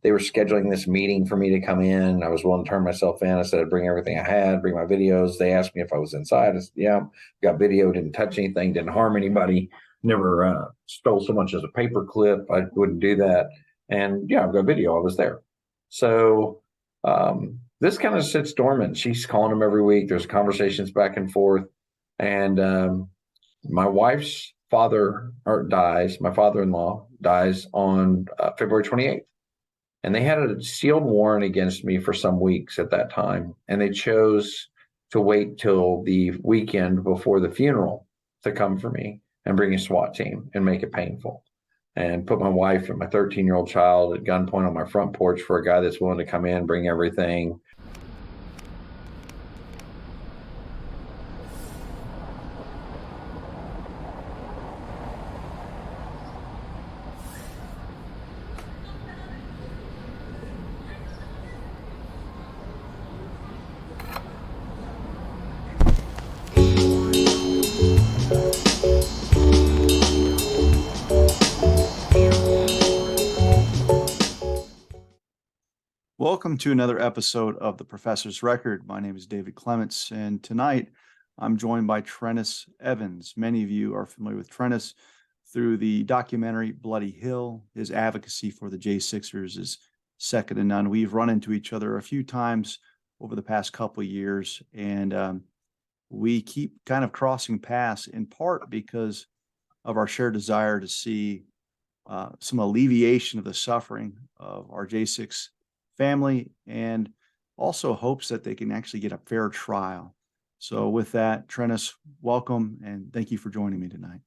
they were scheduling this meeting for me to come in. I was willing to turn myself in. I said I'd bring everything I had, bring my videos. They asked me if I was inside. I said, yeah, got video, didn't touch anything, didn't harm anybody, never stole so much as a paper clip. I wouldn't do that. And yeah, I've got video. I was there. So this kind of sits dormant. She's calling him every week. There's conversations back and forth. And my wife's father dies. My father-in-law dies on February 28th. And they had a sealed warrant against me for some weeks at that time. And they chose to wait till the weekend before the funeral to come for me and bring a SWAT team and make it painful. And put my wife and my 13-year-old child at gunpoint on my front porch for a guy that's willing to come in, bring everything. Welcome to another episode of The Professor's Record. My name is David Clements, and tonight I'm joined by Treniss Evans. Many of you are familiar with Treniss through the documentary Bloody Hill. His advocacy for the J6ers is second to none. We've run into each other a few times over the past couple of years, and we keep kind of crossing paths in part because of our shared desire to see some alleviation of the suffering of our J6 family, and also hopes that they can actually get a fair trial. So with that, Treniss, welcome, and thank you for joining me tonight.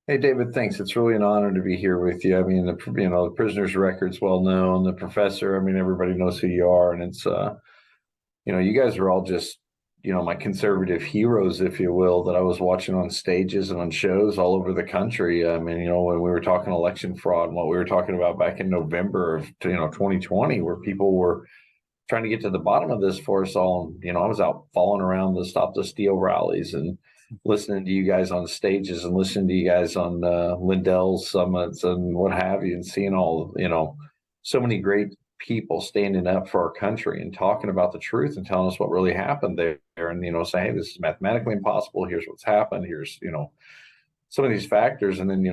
Hey, David, thanks. It's really an honor to be here with you. I mean, the prisoner's record's well known. The professor, I mean, everybody knows who you are, and it's you guys are all just my conservative heroes, if you will, that I was watching on stages and on shows all over the country. I mean, when we were talking election fraud and what we were talking about back in November of 2020, where people were trying to get to the bottom of this for us all. And, I was out following around the Stop the Steal rallies and listening to you guys on stages and listening to you guys on Lindell's summits and what have you, and seeing all, so many great people standing up for our country and talking about the truth and telling us what really happened there, and saying, hey, this is mathematically impossible, here's what's happened, here's some of these factors, and then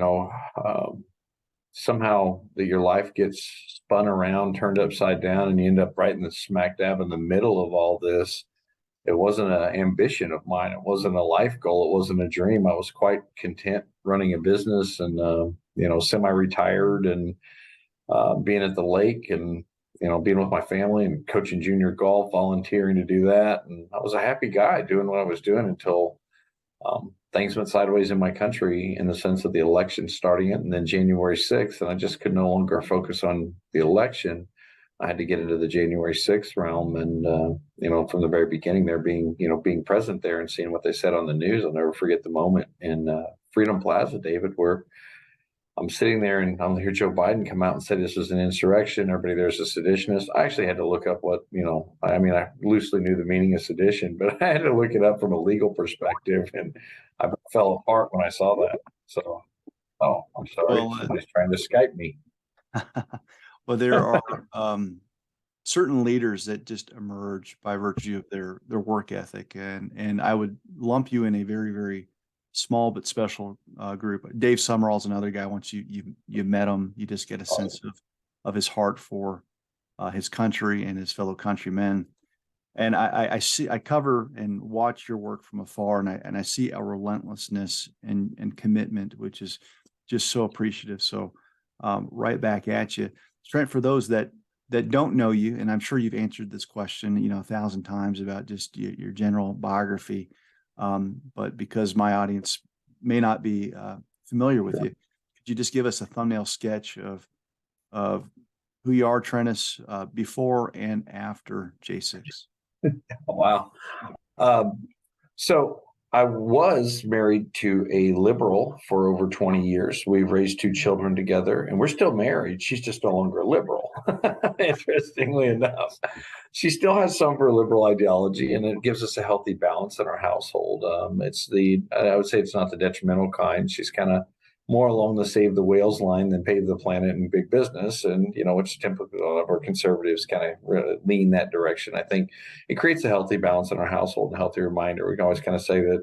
somehow that your life gets spun around, turned upside down, and you end up right in the smack dab in the middle of all this. It wasn't an ambition of mine, it wasn't a life goal, it wasn't a dream. I was quite content running a business and semi-retired and being at the lake and being with my family and coaching junior golf, volunteering to do that. And I was a happy guy doing what I was doing until things went sideways in my country, in the sense of the election starting it, and then January 6th. And I just could no longer focus on the election. I had to get into the January 6th realm. And, from the very beginning there, being present there and seeing what they said on the news, I'll never forget the moment in Freedom Plaza, David, where I'm sitting there and I'll hear Joe Biden come out and say this was an insurrection. Everybody there's a seditionist. I actually had to look up what, I loosely knew the meaning of sedition, but I had to look it up from a legal perspective, and I fell apart when I saw that. So, I'm sorry. Well, Somebody's trying to Skype me. Well, there are certain leaders that just emerge by virtue of their work ethic, and I would lump you in a very, very small but special group. Dave Summerall's another guy. Once you met him, you just get a sense of his heart for his country and his fellow countrymen. And I cover and watch your work from afar, and I see a relentlessness and commitment, which is just so appreciative. So right back at you, Trent. For those that don't know you, and I'm sure you've answered this question 1,000 times about just your general biography. But because my audience may not be familiar with you, could you just give us a thumbnail sketch of who you are, Treniss, before and after J6? Wow. So I was married to a liberal for over 20 years. We've raised 2 children together, and we're still married. She's just no longer a liberal, interestingly enough. She still has some of her liberal ideology, and it gives us a healthy balance in our household. I would say it's not the detrimental kind. She's kind of more along the save the whales line than pave the planet and big business. And, which typically a lot of our conservatives kind of lean that direction. I think it creates a healthy balance in our household and a healthy reminder. We can always kind of say that,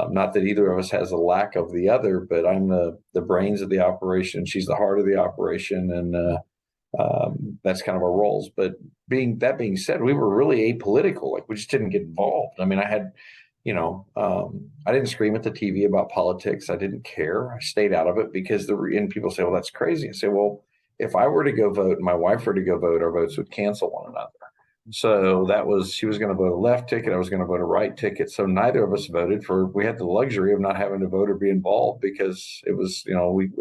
not that either of us has a lack of the other, but I'm the brains of the operation. She's the heart of the operation. And, that's kind of our roles. But being said, we were really apolitical. Like, we just didn't get involved. I mean, I didn't scream at the TV about politics. I didn't care. I stayed out of it because and people say, well, that's crazy. I say, well, if I were to go vote and my wife were to go vote, our votes would cancel one another. So she was going to vote a left ticket. I was going to vote a right ticket. So neither of us voted we had the luxury of not having to vote or be involved because it was,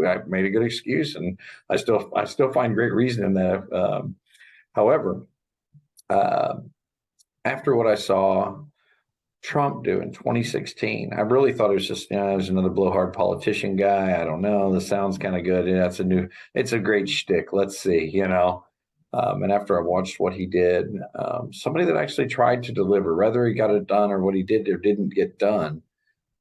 I made a good excuse, and I still find great reason in that. However, after what I saw Trump do in 2016, I really thought it was just, it was another blowhard politician guy. I don't know. This sounds kind of good. Yeah, it's a great shtick. Let's see, and after I watched what he did, somebody that actually tried to deliver, whether he got it done or what he did or didn't get done,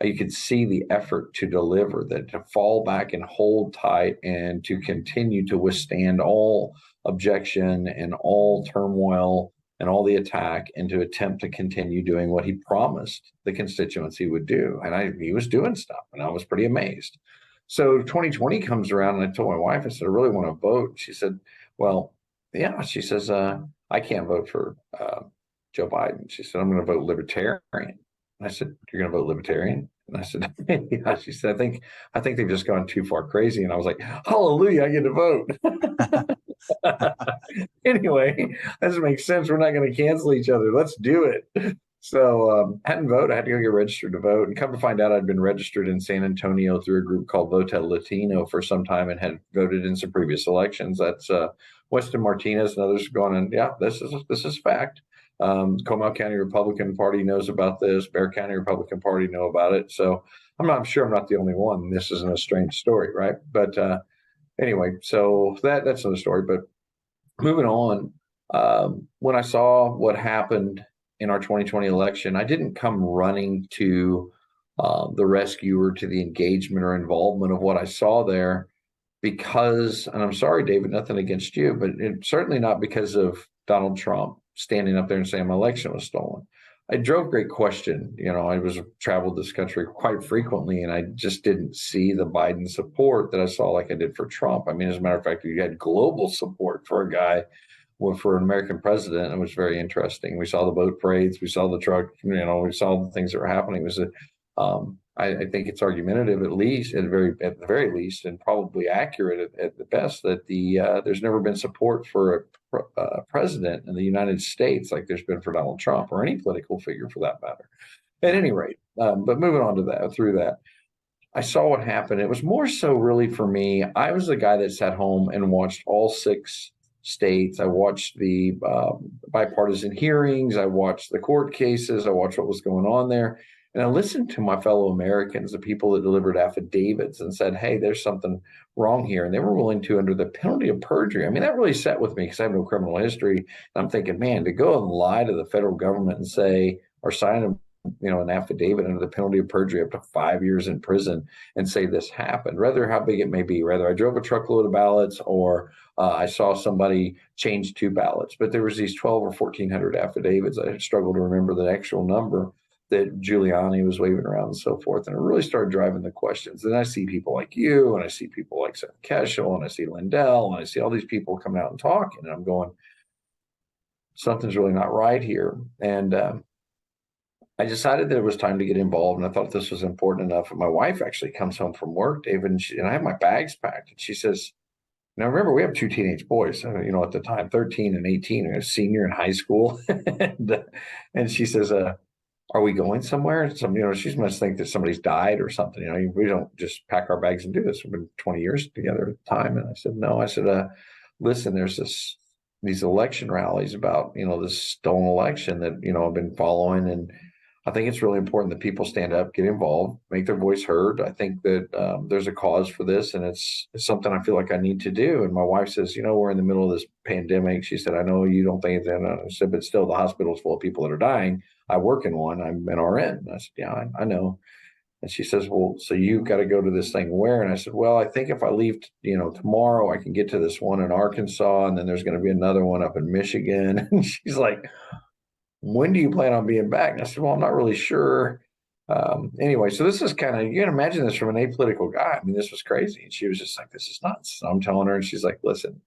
you could see the effort to deliver, that to fall back and hold tight and to continue to withstand all objection and all turmoil and all the attack, and to attempt to continue doing what he promised the constituency would do. And he was doing stuff, and I was pretty amazed. So 2020 comes around, and I told my wife, I said, I really want to vote. She said, well, yeah. She says, I can't vote for Joe Biden. She said, I'm going to vote libertarian. And I said, you're going to vote libertarian? And I said, yeah. She said, I think they've just gone too far crazy. And I was like, hallelujah, I get to vote. Anyway, that doesn't make sense. We're not going to cancel each other. Let's do it. So hadn't voted. I had to go get registered to vote, and come to find out I'd been registered in San Antonio through a group called Votel Latino for some time and had voted in some previous elections. That's Weston Martinez and others going, and yeah, this is fact. Comal County Republican Party knows about this. Bexar County Republican Party know about it. So I'm sure I'm not the only one. This isn't a strange story, right? But anyway, so that's another story. But moving on, when I saw what happened in our 2020 election, I didn't come running to the rescue or to the engagement or involvement of what I saw there because, and I'm sorry, David, nothing against you, but certainly not because of Donald Trump standing up there and saying my election was stolen. I drove great question. I traveled this country quite frequently, and I just didn't see the Biden support that I saw like I did for Trump. I mean, as a matter of fact, you had global support for a guy, for an American president. It was very interesting. We saw the boat parades, we saw the truck, we saw the things that were happening. It was I think it's argumentative, at the very least, and probably accurate at the best, that there's never been support for a president in the United States like there's been for Donald Trump, or any political figure for that matter. At any rate, but moving on to through that, I saw what happened. It was more so really for me. I was the guy that sat home and watched all 6 states. I watched the bipartisan hearings. I watched the court cases. I watched what was going on there. And I listened to my fellow Americans, the people that delivered affidavits and said, hey, there's something wrong here. And they were willing to, under the penalty of perjury. I mean, that really sat with me because I have no criminal history. And I'm thinking, man, to go and lie to the federal government and say, or sign an affidavit under the penalty of perjury up to 5 years in prison and say this happened, rather how big it may be, whether I drove a truckload of ballots or I saw somebody change 2 ballots. But there was these 12 or 1,400 affidavits. I struggle to remember the actual number that Giuliani was waving around and so forth. And it really started driving the questions. And I see people like you, and I see people like Seth Keshel, and I see Lindell, and I see all these people coming out and talking. And I'm going, something's really not right here. And I decided that it was time to get involved. And I thought this was important enough. And my wife actually comes home from work, David, and I have my bags packed. And she says, now, remember, we have 2 teenage boys, at the time, 13 and 18, a senior in high school. and she says, are we going somewhere? She must think that somebody's died or something. We don't just pack our bags and do this. We've been 20 years together at the time. And I said, no. I said, listen, there's these election rallies about, this stolen election that, I've been following. And I think it's really important that people stand up, get involved, make their voice heard. I think that there's a cause for this, and it's something I feel like I need to do. And my wife says, we're in the middle of this pandemic. She said, I know you don't think that. I said, but still, the hospital's full of people that are dying. I work in one. I'm an RN. I said, yeah, I know. And she says, well, so you got to go to this thing where? And I said, well, I think if I leave, tomorrow, I can get to this one in Arkansas, and then there's going to be another one up in Michigan. And she's like, when do you plan on being back? And I said, well, I'm not really sure. Anyway, so this is kind of, you can imagine this from an apolitical guy. I mean, this was crazy. And she was just like, this is nuts. So I'm telling her, and she's like, listen,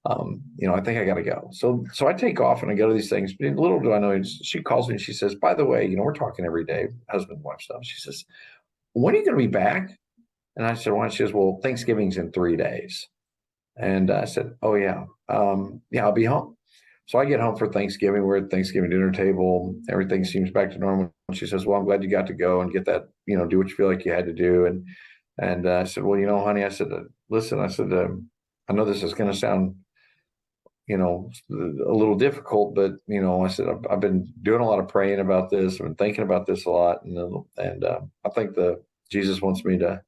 I think I got to go. So I take off and I go to these things. But little do I know, she calls me and she says, by the way, we're talking every day, husband and wife stuff. She says, when are you going to be back? And I said, why? She says, well, Thanksgiving's in 3 days. And I said, oh, yeah. Yeah, I'll be home. So I get home for Thanksgiving. We're at Thanksgiving dinner table. Everything seems back to normal. And she says, well, I'm glad you got to go and get that, do what you feel like you had to do. And I said, well, honey, I said, listen, I said, I know this is going to sound, a little difficult, but, I said, I've been doing a lot of praying about this. I've been thinking about this a lot. And I think Jesus wants me to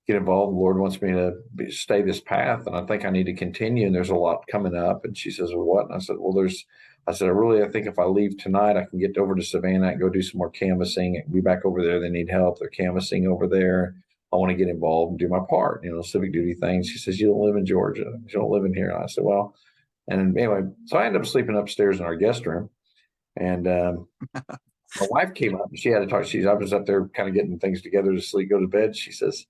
get involved. The Lord wants me to stay this path. And I think I need to continue. And there's a lot coming up. And she says, well, what? And I said, well, I think if I leave tonight, I can get over to Savannah and go do some more canvassing and be back over there. They need help. They're canvassing over there. I want to get involved and do my part, civic duty things. She says, you don't live in Georgia. You don't live in here. And I said, well, and anyway, so I ended up sleeping upstairs in our guest room. And my wife came up and she had to talk. I was up there kind of getting things together to sleep, go to bed. She says,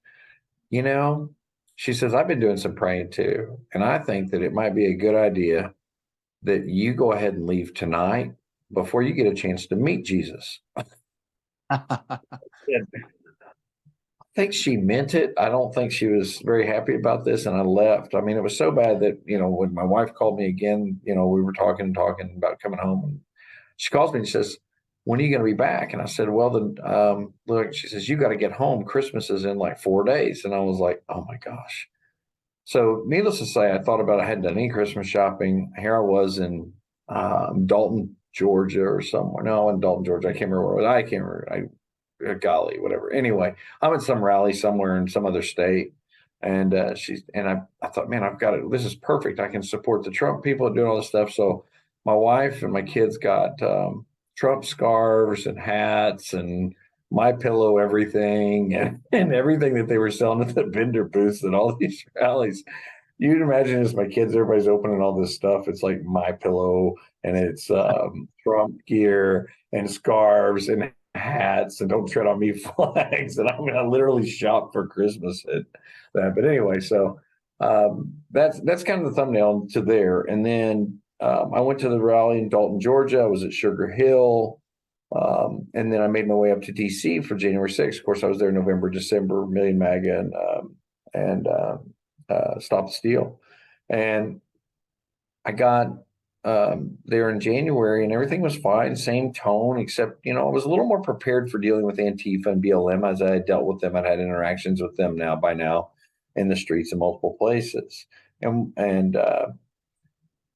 she says, I've been doing some praying too. And I think that it might be a good idea that you go ahead and leave tonight before you get a chance to meet Jesus. I think she meant it. I don't think she was very happy about this. And I left. I mean, it was so bad that, when my wife called me again, we were talking about coming home. And she calls me and she says, when are you going to be back? And I said, well, then, look, she says, you got to get home. Christmas is in like 4 days. And I was like, oh my gosh. So needless to say, I thought about, I hadn't done any Christmas shopping. Here I was in Dalton, Georgia or somewhere. No, in Dalton, Georgia. I can't remember where it was. I can't remember. Golly, whatever. Anyway, I'm at some rally somewhere in some other state. And I thought, man, I've got it. This is perfect. I can support the Trump people doing all this stuff. So my wife and my kids got Trump scarves and hats and My Pillow everything and everything that they were selling at the vendor booths and all these rallies. You can imagine as my kids, everybody's opening all this stuff. It's like My Pillow and it's Trump gear and scarves and hats and Don't Tread on Me flags. And I literally shop for Christmas at that. But anyway, so that's kind of the thumbnail to there. And then I went to the rally in Dalton, Georgia. I was at Sugar Hill. And then I made my way up to DC for January 6th. Of course, I was there November, December, Million MAGA and Stop the Steal. And I got there in January and everything was fine, same tone, except, I was a little more prepared for dealing with Antifa and BLM as I had dealt with them. I'd had interactions with them by now in the streets in multiple places. And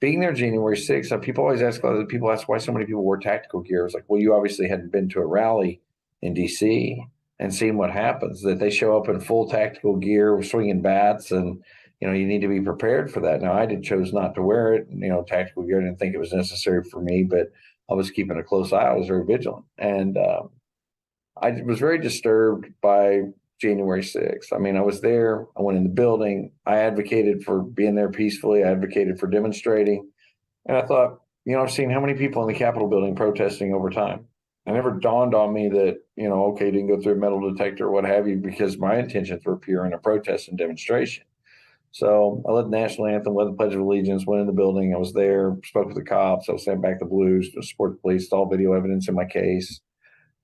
being there January 6th, people always ask, people ask why so many people wore tactical gear. I was like, well, you obviously hadn't been to a rally in DC and seen what happens, that they show up in full tactical gear, swinging bats, and, you need to be prepared for that. Now, I chose not to wear it, tactical gear. I didn't think it was necessary for me, but I was keeping a close eye. I was very vigilant. And I was very disturbed by January 6th. I mean, I was there. I went in the building. I advocated for being there peacefully. I advocated for demonstrating. And I thought, I've seen how many people in the Capitol building protesting over time. It never dawned on me that, okay, didn't go through a metal detector or what have you, because my intentions were pure in a protest and demonstration. So I led the national anthem, led the Pledge of Allegiance, went in the building. I was there, spoke with the cops. I was sent back the blues to support the police, all video evidence in my case.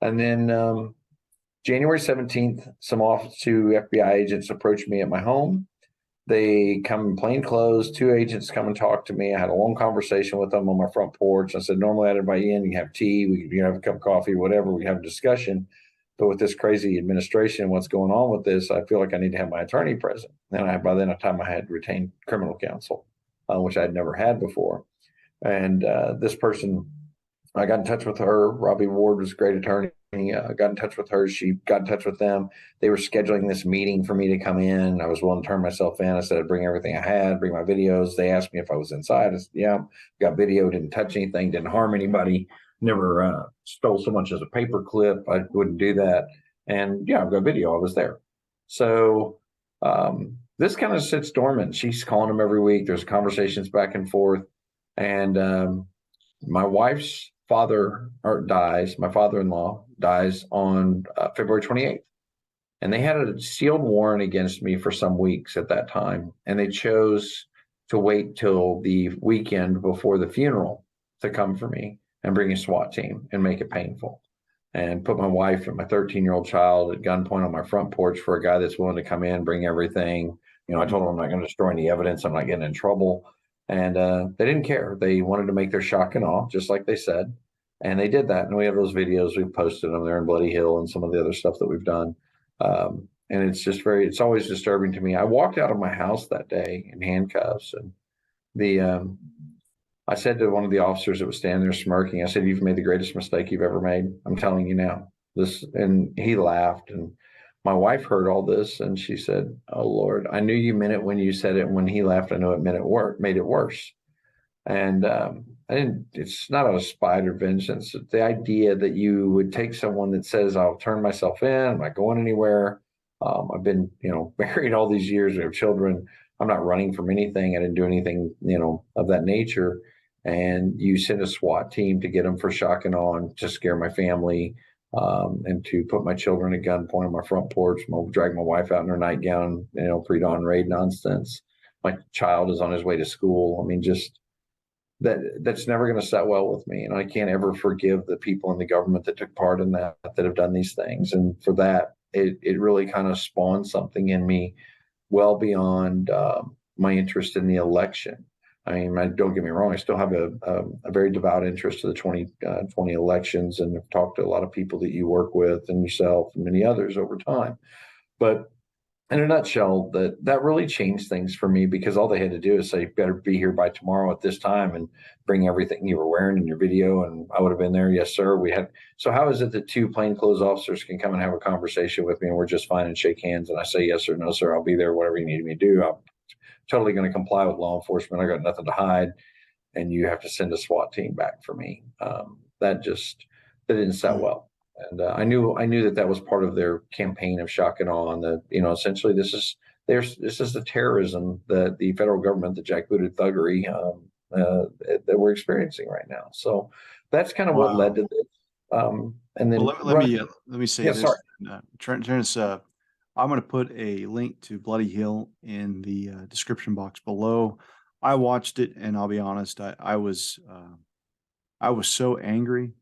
And then January 17th, some Office 2 FBI agents approached me at my home. They come in plain clothes. 2 agents come and talk to me. I had a long conversation with them on my front porch. I said, normally I'd invite you in, you can have tea, we can have a cup of coffee, whatever, we have a discussion. But with this crazy administration, what's going on with this, I feel like I need to have my attorney present. And by then time I had retained criminal counsel, which I'd never had before. And this person, I got in touch with her. Robbie Ward was a great attorney. Got in touch with her. She got in touch with them. They were scheduling this meeting for me to come in. I was willing to turn myself in. I said I'd bring everything I had, bring my videos. They asked me if I was inside. I said, yeah, got video, didn't touch anything, didn't harm anybody, never stole so much as a paper clip. I wouldn't do that. And yeah, I've got video. I was there. So this kind of sits dormant. She's calling him every week. There's conversations back and forth. And my wife's my father-in-law dies on February 28th. And they had a sealed warrant against me for some weeks at that time. And they chose to wait till the weekend before the funeral to come for me and bring a SWAT team and make it painful. And put my wife and my 13-year-old child at gunpoint on my front porch for a guy that's willing to come in, bring everything. I told them I'm not going to destroy any evidence. I'm not getting in trouble. And they didn't care. They wanted to make their shock and awe, just like they said. And they did that. And we have those videos. We've posted them there in Bloody Hill and some of the other stuff that we've done. And it's just it's always disturbing to me. I walked out of my house that day in handcuffs, and I said to one of the officers that was standing there smirking, I said, "You've made the greatest mistake you've ever made. I'm telling you now." And he laughed, and my wife heard all this, and she said, "Oh Lord, I knew you meant it when you said it. And when he laughed, I know it made it worse." And it's not out of spite or vengeance. The idea that you would take someone that says, "I'll turn myself in, I'm not going anywhere. I've been, married all these years, we have children. I'm not running from anything. I didn't do anything, of that nature." And you send a SWAT team to get them for shock and awe, to scare my family, and to put my children at gunpoint on my front porch, drag my wife out in her nightgown, pre-dawn raid nonsense. My child is on his way to school. I mean, just that's never going to set well with me. And I can't ever forgive the people in the government that took part in that have done these things. And for that, it really kind of spawned something in me well beyond my interest in the election. I mean, don't get me wrong, I still have a very devout interest to the 2020 elections, and I've talked to a lot of people that you work with and yourself and many others over time. But in a nutshell, that really changed things for me, because all they had to do is say, "You better be here by tomorrow at this time and bring everything you were wearing in your video." And I would have been there. Yes, sir. So how is it that two plainclothes officers can come and have a conversation with me and we're just fine and shake hands, and I say, "Yes, sir, no, sir, I'll be there, whatever you need me to do. I'm totally going to comply with law enforcement. I got nothing to hide." And you have to send a SWAT team back for me. That didn't set well. And I knew that was part of their campaign of shock and awe, and that essentially this is the terrorism that the federal government, the jackbooted thuggery that we're experiencing right now. So that's kind of what led to this. And then let me say this. Sorry. Treniss, I'm going to put a link to Bloody Hill in the description box below. I watched it, and I'll be honest, I was so angry.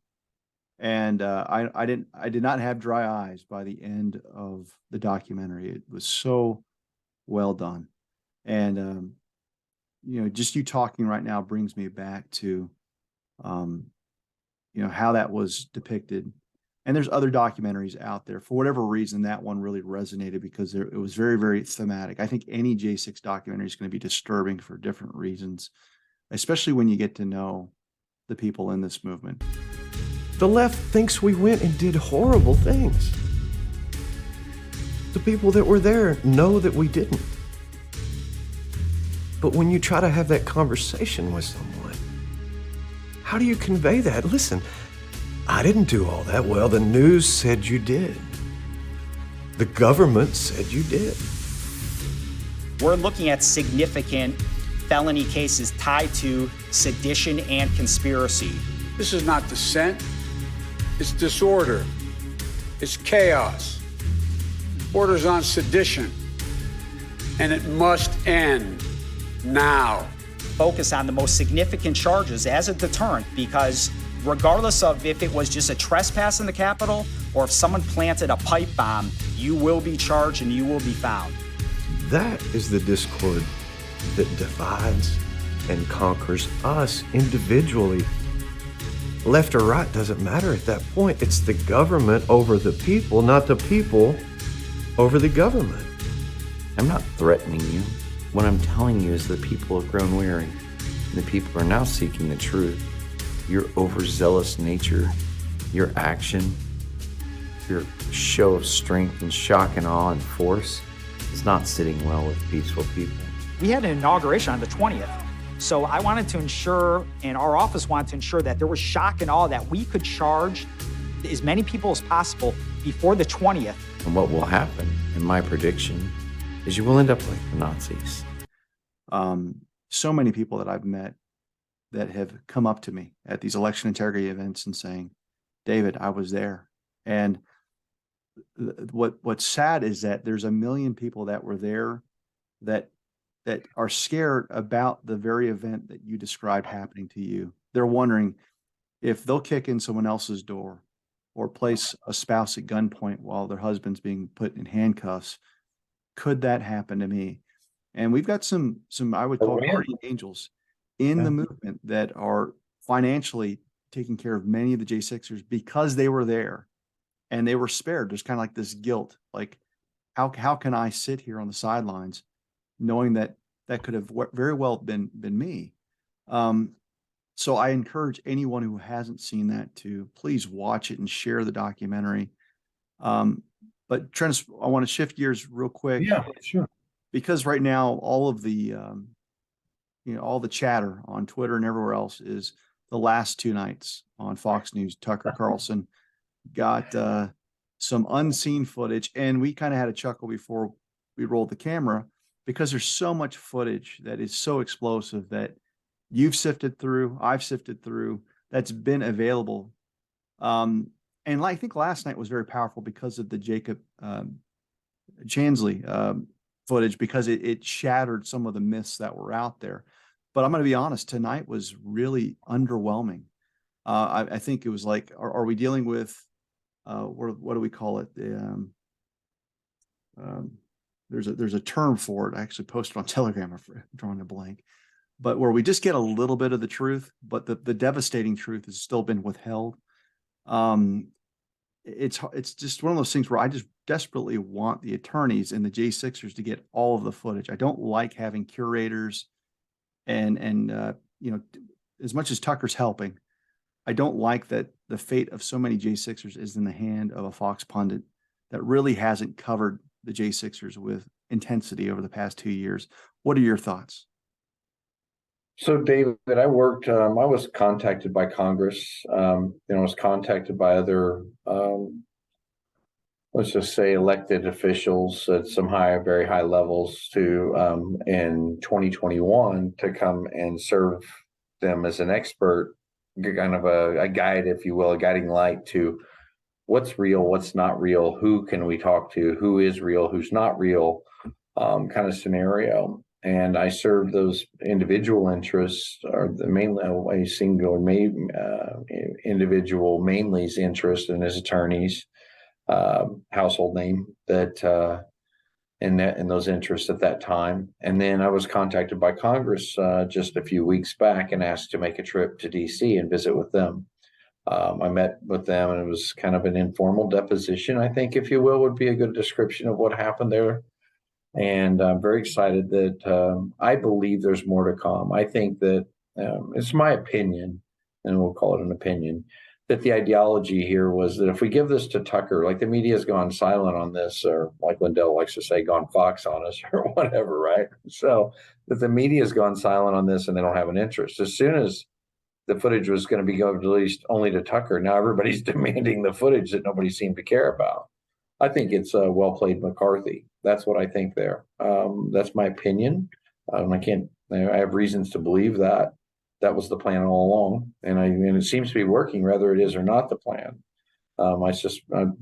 And I did not have dry eyes by the end of the documentary. It was so well done. And, just you talking right now brings me back to, how that was depicted. And there's other documentaries out there. For whatever reason, that one really resonated because it was very, very thematic. I think any J6 documentary is going to be disturbing for different reasons, especially when you get to know the people in this movement. The left thinks we went and did horrible things. The people that were there know that we didn't. But when you try to have that conversation with someone, how do you convey that? Listen, I didn't do all that. Well, the news said you did. The government said you did. We're looking at significant felony cases tied to sedition and conspiracy. This is not dissent. It's disorder. It's chaos. Orders on sedition. And it must end now. Focus on the most significant charges as a deterrent, because regardless of if it was just a trespass in the Capitol or if someone planted a pipe bomb, you will be charged and you will be found. That is the discord that divides and conquers us individually. Left or right doesn't matter at that point. It's the government over the people, not the people over the government. I'm not threatening you. What I'm telling you is the people have grown weary. The people are now seeking the truth. Your overzealous nature, your action, your show of strength and shock and awe and force is not sitting well with peaceful people. We had an inauguration on the 20th. So I wanted to ensure, and our office wanted to ensure, that there was shock and awe, that we could charge as many people as possible before the 20th. And what will happen, in my prediction, is you will end up like the Nazis. So many people that I've met that have come up to me at these election integrity events and saying, David, I was there. And what's sad is that there's a million people that were there that are scared about the very event that you described happening to you. They're wondering if they'll kick in someone else's door or place a spouse at gunpoint while their husband's being put in handcuffs. Could that happen to me? And we've got some I would call guardian angels in the movement that are financially taking care of many of the J6ers because they were there and they were spared. There's kind of like this guilt, like how can I sit here on the sidelines knowing that could have very well been me. So I encourage anyone who hasn't seen that to please watch it and share the documentary. But Treniss, I want to shift gears real quick. Yeah, sure. Because right now, all of the, all the chatter on Twitter and everywhere else is the last two nights on Fox News. Tucker Carlson got some unseen footage, and we kind of had a chuckle before we rolled the camera because there's so much footage that is so explosive that you've sifted through, I've sifted through, that's been available. And I think last night was very powerful because of the Jacob Chansley footage, because it shattered some of the myths that were out there. But I'm going to be honest, tonight was really underwhelming. I think it was like, are we dealing with, what do we call it? There's a term for it. I actually posted on Telegram. I'm drawing a blank. But where we just get a little bit of the truth, but the devastating truth has still been withheld. It's just one of those things where I just desperately want the attorneys and the J6ers to get all of the footage. I don't like having curators and as much as Tucker's helping, I don't like that the fate of so many J6ers is in the hand of a Fox pundit that really hasn't covered the J6ers with intensity over the past 2 years. What are your thoughts? So, David, I was contacted by Congress, I was contacted by other, let's just say, elected officials at some very high levels in 2021 to come and serve them as an expert, kind of a guide, if you will, a guiding light to what's real, what's not real, who can we talk to, who is real, who's not real, kind of scenario. And I served those individual interests, or a single individual mainly's interest in his attorneys, household name that in those interests at that time. And then I was contacted by Congress just a few weeks back and asked to make a trip to DC and visit with them. I met with them, and it was kind of an informal deposition, I think, if you will, would be a good description of what happened there. And I'm very excited that I believe there's more to come. I think that it's my opinion, and we'll call it an opinion, that the ideology here was that if we give this to Tucker, like the media has gone silent on this, or like Lindell likes to say, gone Fox on us or whatever, right? So that the media has gone silent on this and they don't have an interest. As soon as the footage was going to be released only to Tucker, now everybody's demanding the footage that nobody seemed to care about. I think it's well played McCarthy. That's what I think there. That's my opinion. I have reasons to believe that was the plan all along, and it seems to be working, whether it is or not the plan.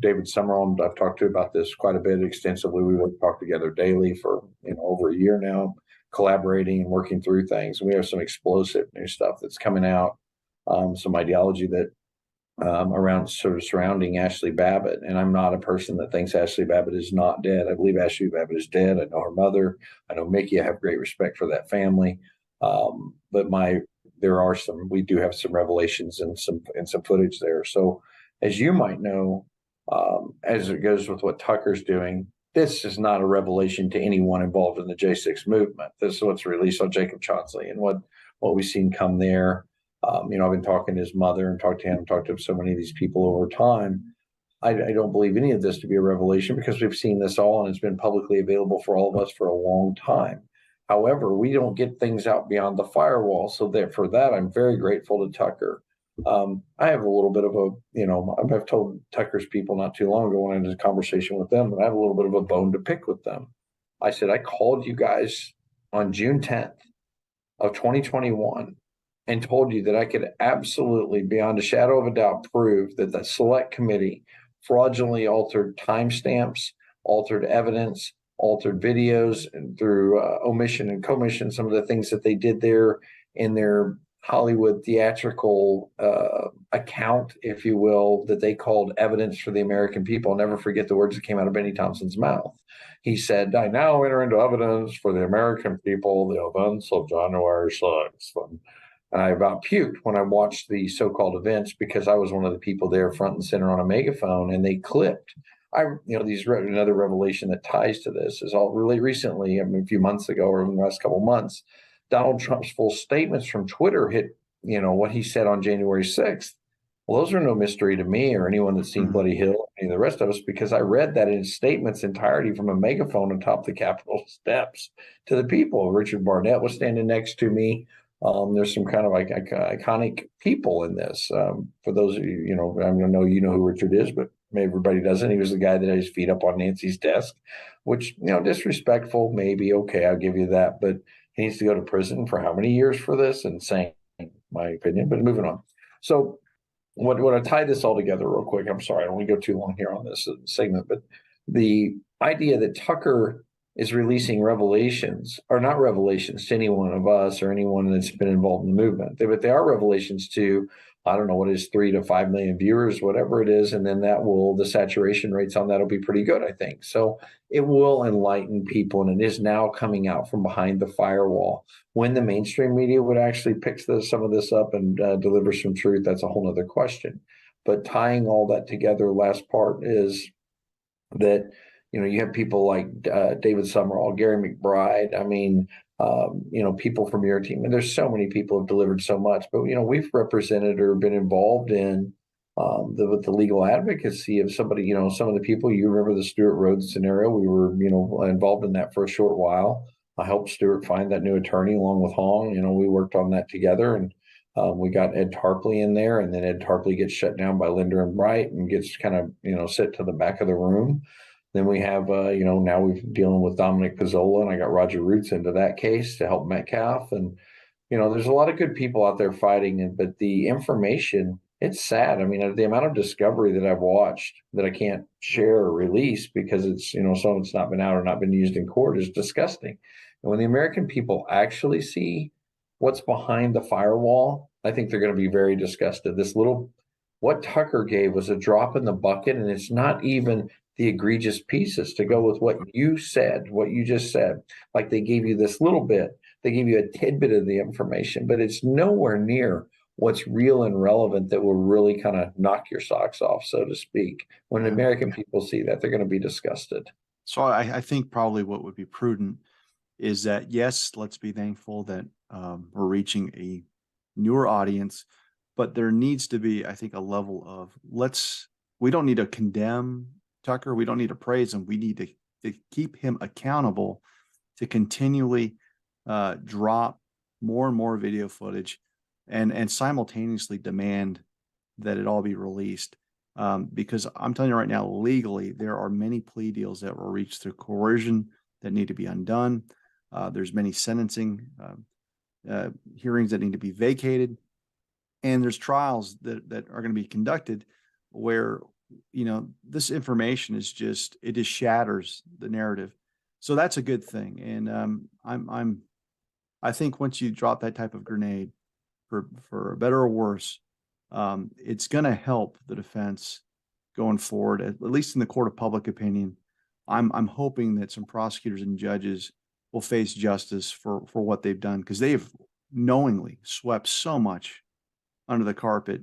David Summerall, I've talked to about this quite a bit extensively. We would talk together daily for over a year now, collaborating and working through things. We have some explosive new stuff that's coming out, some ideology that around sort of surrounding Ashley Babbitt. And I'm not a person that thinks Ashley Babbitt is not dead. I believe Ashley Babbitt is dead. I know her mother. I know Mickey. I have great respect for that family. But we do have some revelations and some footage there. So as you might know, as it goes with what Tucker's doing, this is not a revelation to anyone involved in the J6 movement. This is what's released on Jacob Chansley and what we've seen come there. I've been talking to his mother and talked to so many of these people over time. I don't believe any of this to be a revelation because we've seen this all and it's been publicly available for all of us for a long time. However, we don't get things out beyond the firewall. So for that, I'm very grateful to Tucker. I have a little bit of a, I've told Tucker's people not too long ago when I had a conversation with them, that I have a little bit of a bone to pick with them. I said, I called you guys on June 10th of 2021 and told you that I could absolutely, beyond a shadow of a doubt, prove that the select committee fraudulently altered timestamps, altered evidence, altered videos, and through omission and commission, some of the things that they did there in their Hollywood theatrical account, if you will, that they called evidence for the American people. I'll never forget the words that came out of Benny Thompson's mouth. He said, I now enter into evidence for the American people, the events of January 6th. And I about puked when I watched the so-called events because I was one of the people there front and center on a megaphone, and they clipped. Another revelation that ties to this is all really recently, a few months ago or in the last couple of months, Donald Trump's full statements from Twitter hit, what he said on January 6th. Well, those are no mystery to me or anyone that's seen Bloody Hill, or any of the rest of us, because I read that in statements entirety from a megaphone atop the Capitol steps to the people. Richard Barnett was standing next to me. There's some kind of iconic people in this. For those of you, I know who Richard is, but maybe everybody doesn't. He was the guy that had his feet up on Nancy's desk, which, disrespectful, maybe. Okay, I'll give you that. But he needs to go to prison for how many years for this? Insane, my opinion. But moving on. So what I tie this all together real quick, I'm sorry, I don't want to go too long here on this segment, but the idea that Tucker is releasing revelations are not revelations to any one of us or anyone that's been involved in the movement, but they are revelations to, I don't know what is 3 to 5 million viewers, whatever it is. And then the saturation rates on that will be pretty good, I think. So it will enlighten people, and it is now coming out from behind the firewall. When the mainstream media would actually pick some of this up and deliver some truth, that's a whole other question. But tying all that together, last part is that, you have people like David Summerall, Gary McBride. People from your team, and there's so many people have delivered so much, but we've represented or been involved in the legal advocacy of somebody, some of the people. You remember the Stuart Rhodes scenario? We were, involved in that for a short while. I helped Stuart find that new attorney along with Hong. We worked on that together, and we got Ed Tarpley in there, and then Ed Tarpley gets shut down by Linder and Bright and gets kind of, sit to the back of the room. Then we have, now we're dealing with Dominic Pizzola, and I got Roger Roots into that case to help Metcalf. And, there's a lot of good people out there fighting, but the information, it's sad. The amount of discovery that I've watched that I can't share or release because it's, so it's not been out or not been used in court is disgusting. And when the American people actually see what's behind the firewall, I think they're going to be very disgusted. What Tucker gave was a drop in the bucket, and it's not even the egregious pieces to go with what you just said. Like they gave you this little bit, they gave you a tidbit of the information, but it's nowhere near what's real and relevant that will really kind of knock your socks off, so to speak. When the American people see that, they're going to be disgusted. So I think probably what would be prudent is that, yes, let's be thankful that we're reaching a newer audience, but there needs to be, I think, a level of we don't need to condemn Tucker. We don't need to praise him. We need to keep him accountable to continually drop more and more video footage and simultaneously demand that it all be released. Because I'm telling you right now, legally, there are many plea deals that were reached through coercion that need to be undone. There's many sentencing hearings that need to be vacated. And there's trials that are going to be conducted where, this information is it just shatters the narrative. So that's a good thing. And I think once you drop that type of grenade, for better or worse, it's going to help the defense going forward, at least in the court of public opinion. I'm hoping that some prosecutors and judges will face justice for what they've done, because they have knowingly swept so much under the carpet.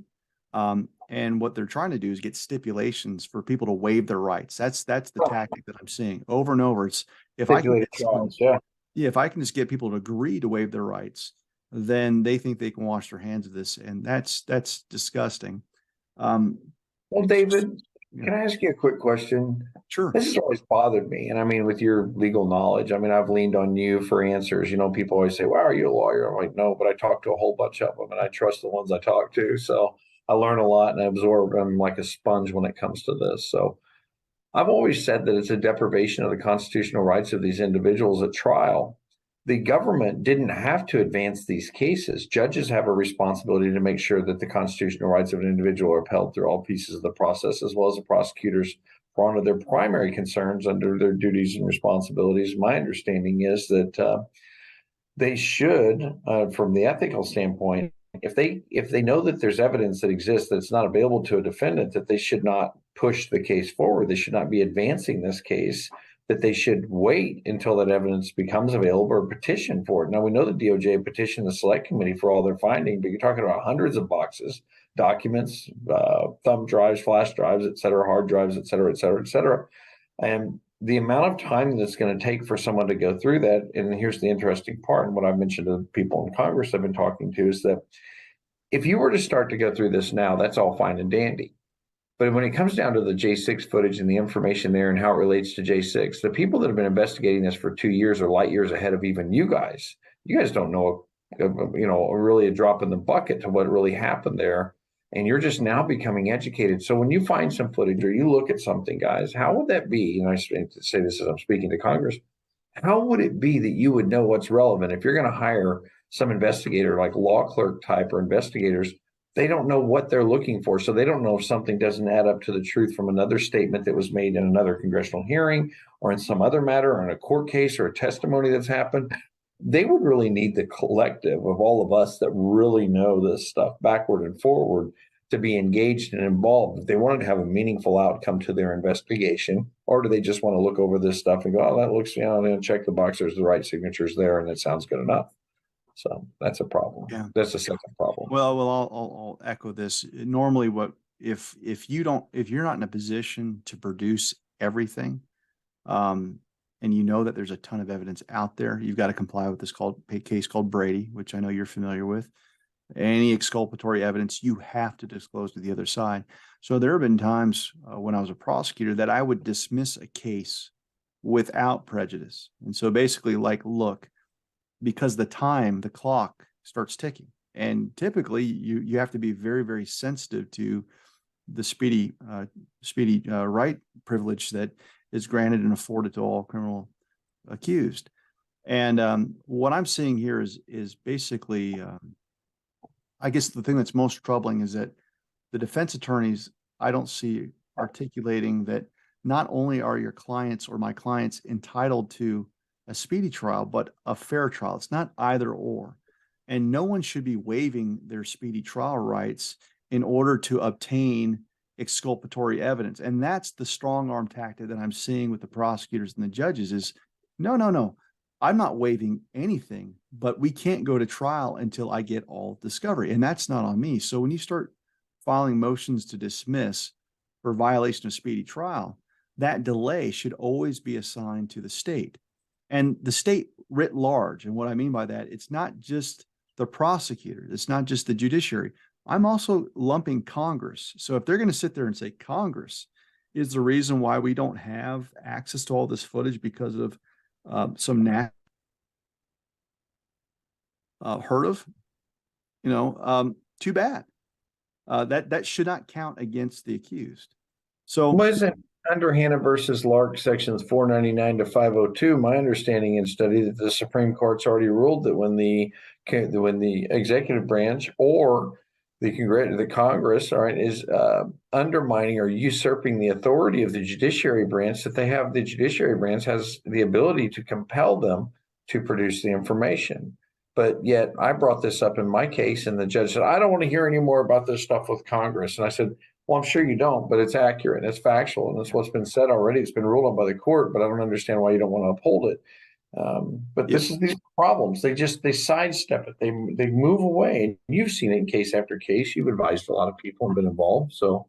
And what they're trying to do is get stipulations for people to waive their rights. That's the tactic that I'm seeing over and over. It's if I can just get people to agree to waive their rights, then they think they can wash their hands of this, and that's disgusting. Well, David, Can I ask you a quick question? Sure. This has always bothered me. And I mean, with your legal knowledge, I mean, I've leaned on you for answers. You know, people always say, well, are you a lawyer? I'm like, no, but I talk to a whole bunch of them and I trust the ones I talk to. So I learn a lot and I absorb them like a sponge when it comes to this. So I've always said that it's a deprivation of the constitutional rights of these individuals at trial. The government didn't have to advance these cases. Judges have a responsibility to make sure that the constitutional rights of an individual are upheld through all pieces of the process, as well as the prosecutors for one of their primary concerns under their duties and responsibilities. My understanding is that they should, from the ethical standpoint, if they know that there's evidence that exists that's not available to a defendant, that they should not push the case forward. They should not be advancing this case, that they should wait until that evidence becomes available or petition for it. Now, we know the DOJ petitioned the select committee for all their finding, but you're talking about hundreds of boxes, documents, thumb drives, flash drives, et cetera, hard drives, et cetera, et cetera, et cetera. And the amount of time that's going to take for someone to go through that, and here's the interesting part, and what I've mentioned to people in Congress I've been talking to, is that if you were to start to go through this now, that's all fine and dandy. But when it comes down to the J6 footage and the information there and how it relates to J6, the people that have been investigating this for 2 years are light years ahead of even you guys. You guys don't know, really a drop in the bucket to what really happened there. And you're just now becoming educated. So when you find some footage or you look at something, guys, how would that be? And I say this as I'm speaking to Congress. How would it be that you would know what's relevant if you're going to hire some investigator like law clerk type or investigators? They don't know what they're looking for. So they don't know if something doesn't add up to the truth from another statement that was made in another congressional hearing or in some other matter or in a court case or a testimony that's happened. They would really need the collective of all of us that really know this stuff backward and forward to be engaged and involved. If they wanted to have a meaningful outcome to their investigation, or do they just want to look over this stuff and go, oh, that looks, check the box, there's the right signatures there, and it sounds good enough. So that's a problem. Yeah. That's a second problem. Well, I'll echo this. Normally, if you're not in a position to produce everything, and you know that there's a ton of evidence out there, you've got to comply with this case called Brady, which I know you're familiar with. Any exculpatory evidence you have to disclose to the other side. So there have been times when I was a prosecutor that I would dismiss a case without prejudice. And so basically, look, because the clock starts ticking. And typically you have to be very, very sensitive to the speedy right privilege that is granted and afforded to all criminal accused. And what I'm seeing here is basically, I guess the thing that's most troubling is that the defense attorneys, I don't see articulating that not only are your clients or my clients entitled to a speedy trial, but a fair trial. It's not either or. And no one should be waiving their speedy trial rights in order to obtain exculpatory evidence. And that's the strong arm tactic that I'm seeing with the prosecutors and the judges is, no, I'm not waiving anything, but we can't go to trial until I get all discovery. And that's not on me. So when you start filing motions to dismiss for violation of speedy trial, that delay should always be assigned to the state. And the state writ large. And what I mean by that, it's not just the prosecutor. It's not just the judiciary. I'm also lumping Congress. So if they're going to sit there and say Congress is the reason why we don't have access to all this footage because of some heard of, too bad. That should not count against the accused. So what is it? Under Hannah versus Lark, sections 499 to 502, my understanding and study that the Supreme Court's already ruled that when the executive branch or the Congress, all right, is undermining or usurping the authority of the judiciary branch, that the judiciary branch has the ability to compel them to produce the information. But yet I brought this up in my case, and the judge said, I don't want to hear any more about this stuff with Congress. And I said, well, I'm sure you don't, but it's accurate. It's factual. And that's what's been said already. It's been ruled on by the court, but I don't understand why you don't want to uphold it. But these problems, they sidestep it. They move away. And you've seen it in case after case. You've advised a lot of people and been involved. So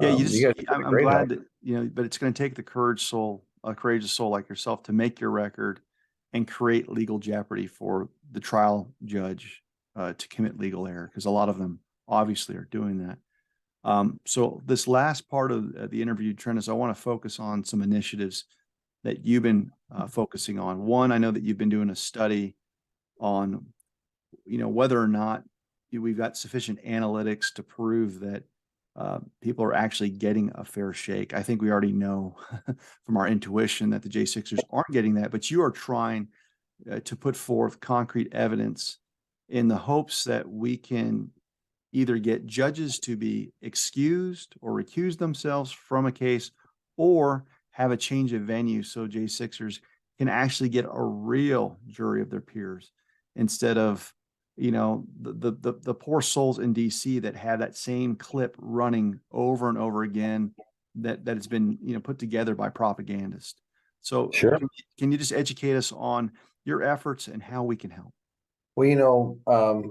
I'm glad that, but it's going to take a courageous soul like yourself to make your record and create legal jeopardy for the trial judge to commit legal error, because a lot of them obviously are doing that. So this last part of the interview, Treniss, I want to focus on some initiatives that you've been focusing on. One, I know that you've been doing a study on, whether or not we've got sufficient analytics to prove that people are actually getting a fair shake. I think we already know from our intuition that the J6ers aren't getting that, but you are trying to put forth concrete evidence in the hopes that we can either get judges to be excused or recuse themselves from a case, or have a change of venue so J6ers can actually get a real jury of their peers instead of the poor souls in DC that have that same clip running over and over again that it's been put together by propagandists. So Sure. can you just educate us on your efforts and how we can help? Well,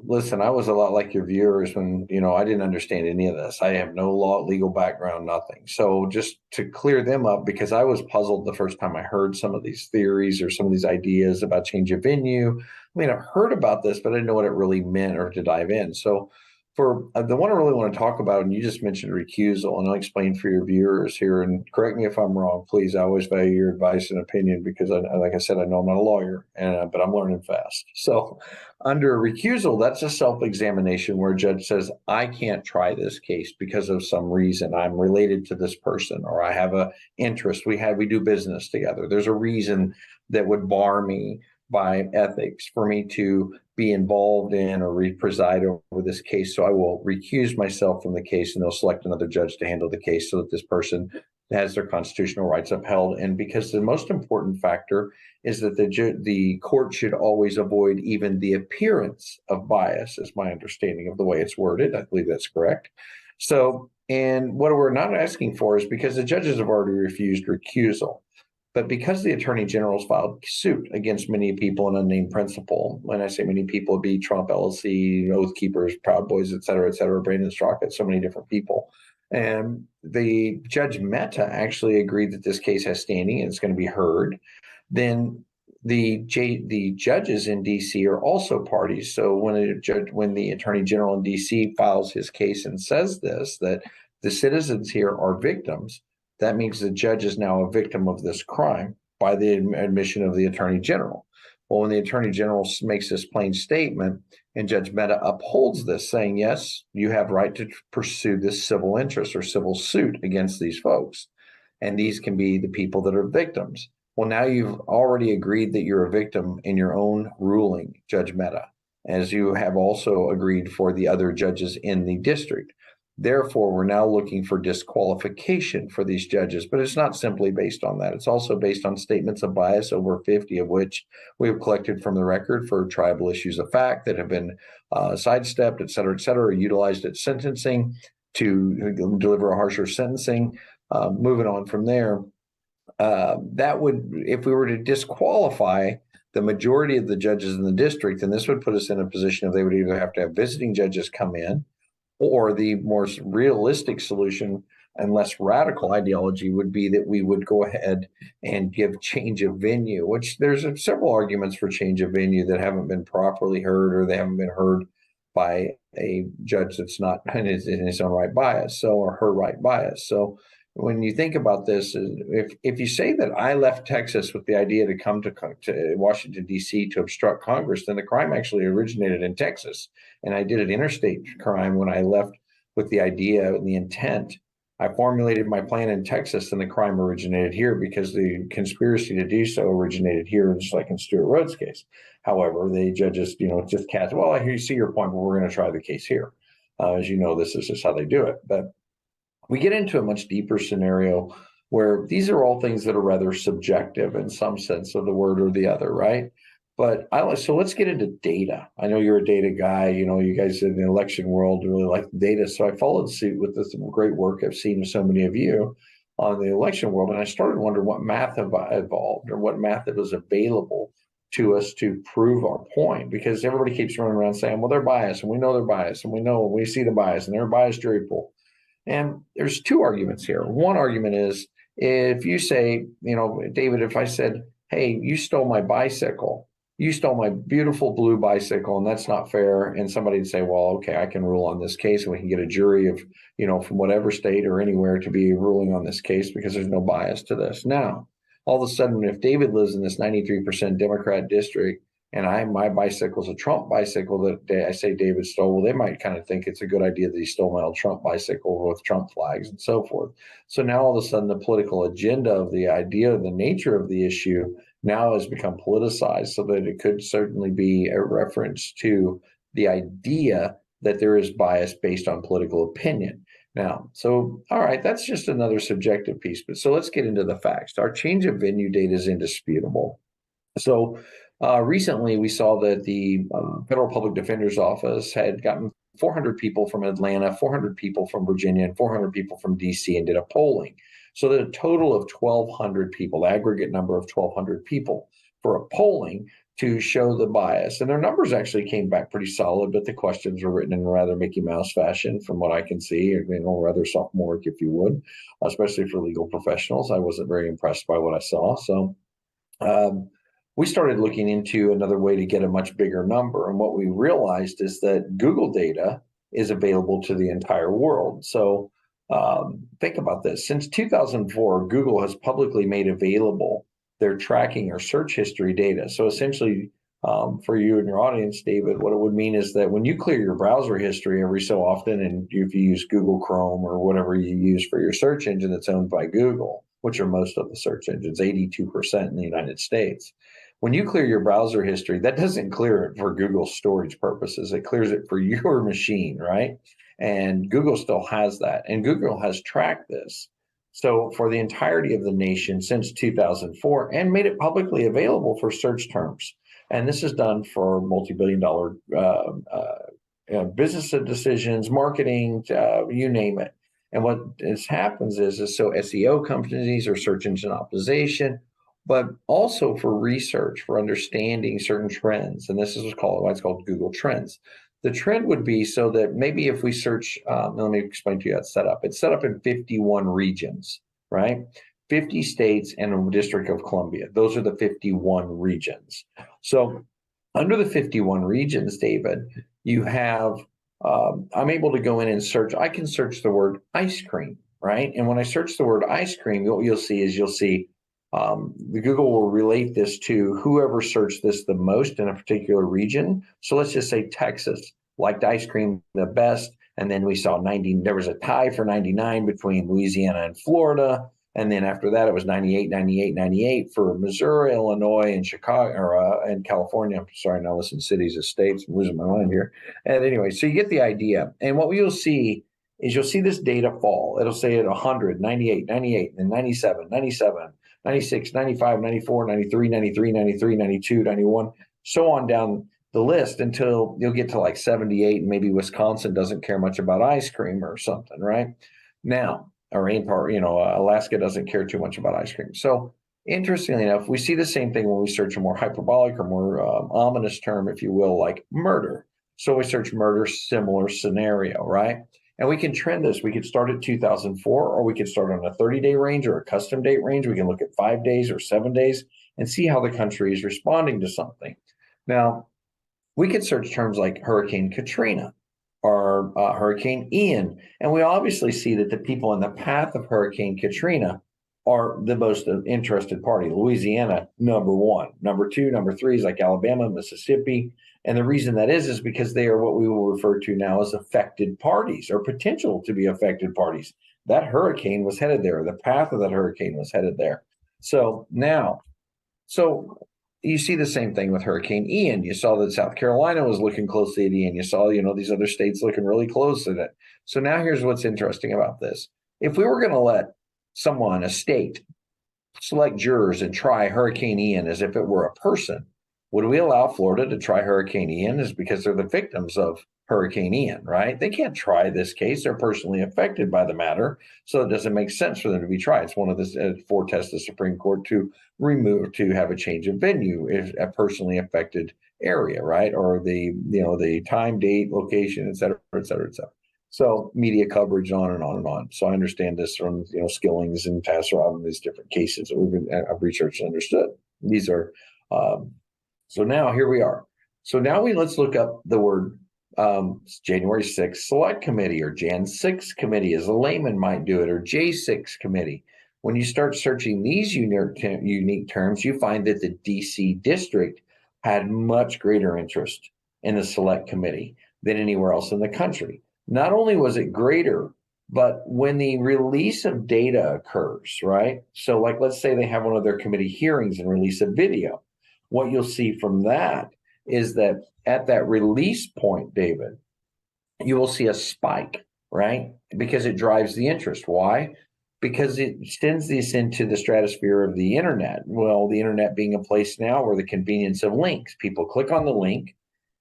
listen, I was a lot like your viewers when, I didn't understand any of this. I have no legal background, nothing. So just to clear them up, because I was puzzled the first time I heard some of these theories or some of these ideas about change of venue. I mean, I've heard about this, but I didn't know what it really meant or to dive in. So for the one I really want to talk about, and you just mentioned recusal, and I'll explain for your viewers here, and correct me if I'm wrong, please. I always value your advice and opinion because, like I said, I know I'm not a lawyer, but I'm learning fast. So under recusal, that's a self-examination where a judge says, I can't try this case because of some reason. I'm related to this person, or I have a interest. We do business together. There's a reason that would bar me by ethics for me to be involved in or preside over this case. So I will recuse myself from the case, and they'll select another judge to handle the case so that this person has their constitutional rights upheld. And because the most important factor is that the court should always avoid even the appearance of bias, is my understanding of the way it's worded. I believe that's correct. So, and what we're not asking for is, because the judges have already refused recusal, but because the Attorney General's filed suit against many people in unnamed principle, when I say many people, it'd be Trump, LLC, Oath Keepers, Proud Boys, et cetera, Brandon Strockett, so many different people. And the Judge Mehta actually agreed that this case has standing and it's going to be heard. Then the judges in DC are also parties. So when the Attorney General in DC files his case and says this, that the citizens here are victims, that means the judge is now a victim of this crime by the admission of the Attorney General. Well, when the Attorney General makes this plain statement and Judge Mehta upholds this, saying, yes, you have right to pursue this civil interest or civil suit against these folks, and these can be the people that are victims. Well, now you've already agreed that you're a victim in your own ruling, Judge Mehta, as you have also agreed for the other judges in the district. Therefore, we're now looking for disqualification for these judges, but it's not simply based on that. It's also based on statements of bias, over 50 of which we have collected from the record for tribal issues of fact that have been sidestepped, et cetera, utilized at sentencing to deliver a harsher sentencing. Moving on from there, that would, if we were to disqualify the majority of the judges in the district, then this would put us in a position of they would either have to have visiting judges come in, or the more realistic solution and less radical ideology would be that we would go ahead and give change of venue, which there's several arguments for change of venue that haven't been properly heard, or they haven't been heard by a judge that's not in his own right bias, or her right bias. So when you think about this, if you say that I left Texas with the idea to come to Washington, D.C. to obstruct Congress, then the crime actually originated in Texas. And I did an interstate crime when I left with the idea and the intent. I formulated my plan in Texas, and the crime originated here because the conspiracy to do so originated here, just like in Stuart Rhodes' case. However, the judges, just cast, well, I hear you see your point, but we're going to try the case here. As you know, this is just how they do it. But we get into a much deeper scenario where these are all things that are rather subjective in some sense of the word or the other, right? But so let's get into data. I know you're a data guy. You guys in the election world really like data. So I followed suit with this great work I've seen with so many of you on the election world. And I started wondering what math have evolved, or what math that was available to us to prove our point, because everybody keeps running around saying, well, they're biased, and we know they're biased, and we see the bias, and they're a biased jury pool. And there's two arguments here. One argument is, if you say, David, if I said, hey, you stole my bicycle, you stole my beautiful blue bicycle and that's not fair. And somebody'd say, well, okay, I can rule on this case and we can get a jury of, from whatever state or anywhere to be ruling on this case because there's no bias to this. Now, all of a sudden, if David lives in this 93% Democrat district and my bicycle's a Trump bicycle that I say David stole, well, they might kind of think it's a good idea that he stole my old Trump bicycle with Trump flags and so forth. So now all of a sudden the political agenda of the idea, the nature of the issue now has become politicized so that it could certainly be a reference to the idea that there is bias based on political opinion. Now, so, all right, that's just another subjective piece. But so let's get into the facts. Our change of venue date is indisputable. So recently we saw that the Federal Public Defender's Office had gotten 400 people from Atlanta, 400 people from Virginia, and 400 people from DC and did a polling. So that a total of 1,200 people, aggregate number of 1,200 people for a polling to show the bias. And their numbers actually came back pretty solid, but the questions were written in rather Mickey Mouse fashion from what I can see, rather sophomoric, if you would, especially for legal professionals. I wasn't very impressed by what I saw. So we started looking into another way to get a much bigger number. And what we realized is that Google data is available to the entire world. So think about this. Since 2004, Google has publicly made available their tracking or search history data. So essentially, for you and your audience, David, what it would mean is that when you clear your browser history every so often, and if you use Google Chrome or whatever you use for your search engine that's owned by Google, which are most of the search engines, 82% in the United States. When you clear your browser history, that doesn't clear it for Google storage purposes. It clears it for your machine, right? And Google still has that. And Google has tracked this. So for the entirety of the nation since 2004 and made it publicly available for search terms. And this is done for multi-billion-dollar business decisions, marketing, you name it. And what happens is so SEO companies or search engine optimization, but also for research, for understanding certain trends. And this is why it's called Google Trends. The trend would be so that maybe if we search, let me explain to you how it's set up. It's set up in 51 regions, right? 50 states and a District of Columbia. Those are the 51 regions. So under the 51 regions, David, you have, I'm able to go in and search. I can search the word ice cream, right? And when I search the word ice cream, what you'll see the Google will relate this to whoever searched this the most in a particular region. So let's just say Texas liked ice cream the best. And then we saw there was a tie for 99 between Louisiana and Florida. And then after that, it was 98, 98, 98 for Missouri, Illinois, and Chicago, and California. I'm sorry, now listen, cities and states. I'm losing my mind here. And anyway, so you get the idea. And what you'll see is you'll see this data fall. It'll say at 100, 98, 98, and 97, 97. 96, 95, 94, 93, 93, 93, 92, 91, so on down the list until you'll get to like 78, and maybe Wisconsin doesn't care much about ice cream or something, right? Now, or any part, Alaska doesn't care too much about ice cream. So interestingly enough, we see the same thing when we search a more hyperbolic or more ominous term, if you will, like murder. So we search murder, similar scenario, right? And we can trend this. We could start at 2004, or we could start on a 30-day range or a custom date range. We can look at 5 days or 7 days and see how the country is responding to something. Now, we could search terms like Hurricane Katrina or Hurricane Ian. And we obviously see that the people in the path of Hurricane Katrina are the most interested party. Louisiana, number one. Number two, number three is like Alabama, Mississippi. And the reason that is because they are what we will refer to now as affected parties or potential to be affected parties. That hurricane was headed there. The path of that hurricane was headed there. So you see the same thing with Hurricane Ian. You saw that South Carolina was looking closely at Ian. You saw, these other states looking really close at it. So now here's what's interesting about this. If we were going to let a state, select jurors and try Hurricane Ian as if it were a person, would we allow Florida to try Hurricane Ian? Is because they're the victims of Hurricane Ian, right? They can't try this case. They're personally affected by the matter. So it doesn't make sense for them to be tried. It's one of the four tests the Supreme Court to have a change of venue if a personally affected area, right? Or the time, date, location, et cetera, et cetera, et cetera. So media coverage on and on and on. So I understand this from, Skillings and Tasserov and these different cases that I've researched and understood. These are So now here we are. So now let's look up the word January 6th Select Committee, or Jan 6 Committee, as a layman might do it, or J6 Committee. When you start searching these unique terms, you find that the DC district had much greater interest in the Select Committee than anywhere else in the country. Not only was it greater, but when the release of data occurs, right? So like, let's say they have one of their committee hearings and release a video. What you'll see from that is that at that release point, David, you will see a spike, right? Because it drives the interest. Why? Because it sends this into the stratosphere of the internet. Well, the internet being a place now where the convenience of links, people click on the link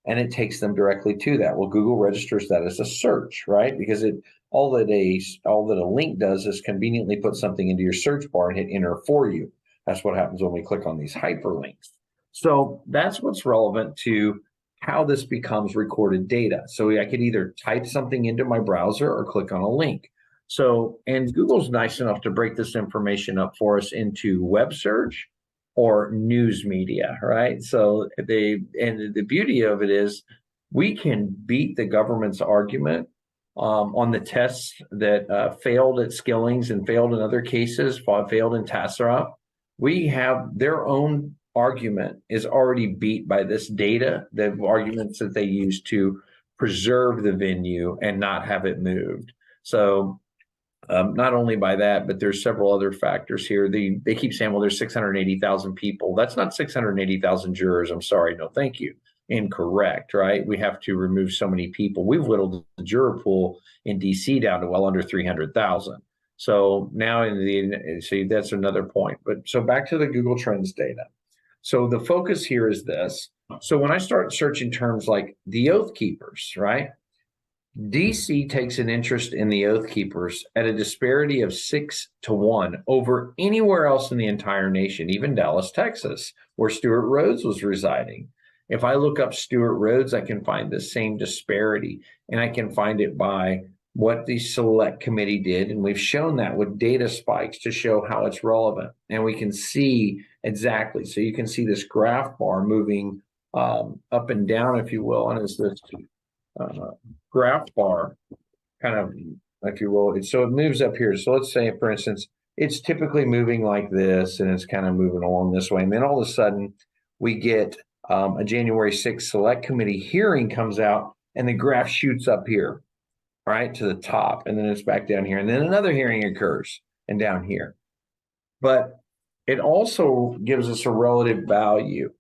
and it takes them directly to that. Well, Google registers that as a search, right? Because all that a link does is conveniently put something into your search bar and hit enter for you. That's what happens when we click on these hyperlinks. So that's what's relevant to how this becomes recorded data. So I could either type something into my browser or click on a link. So, and Google's nice enough to break this information up for us into web search or news media, right? So and the beauty of it is we can beat the government's argument on the tests that failed at Skillings and failed in other cases, failed in Tassaroff. We have their own argument is already beat by this data, the arguments that they use to preserve the venue and not have it moved. So not only by that, but there's several other factors here. They keep saying, well, there's 680,000 people. That's not 680,000 jurors. I'm sorry. No, thank you. Incorrect, right? We have to remove so many people. We've whittled the juror pool in DC down to well under 300,000. So now see, that's another point. But so back to the Google Trends data. So the focus here is this. So when I start searching terms like the Oath Keepers, right? DC takes an interest in the Oath Keepers at a disparity of 6-1 over anywhere else in the entire nation, even Dallas, Texas, where Stuart Rhodes was residing. If I look up Stuart Rhodes, I can find the same disparity, and I can find it by what the Select Committee did. And we've shown that with data spikes to show how it's relevant. And we can see exactly. So you can see this graph bar moving up and down, if you will. And it's this graph bar kind of, if you will. So it moves up here. So let's say, for instance, it's typically moving like this, and it's kind of moving along this way. And then all of a sudden, we get a January 6th Select Committee hearing comes out, and the graph shoots up here, right, to the top, and then it's back down here. And then another hearing occurs and down here. But it also gives us a relative value,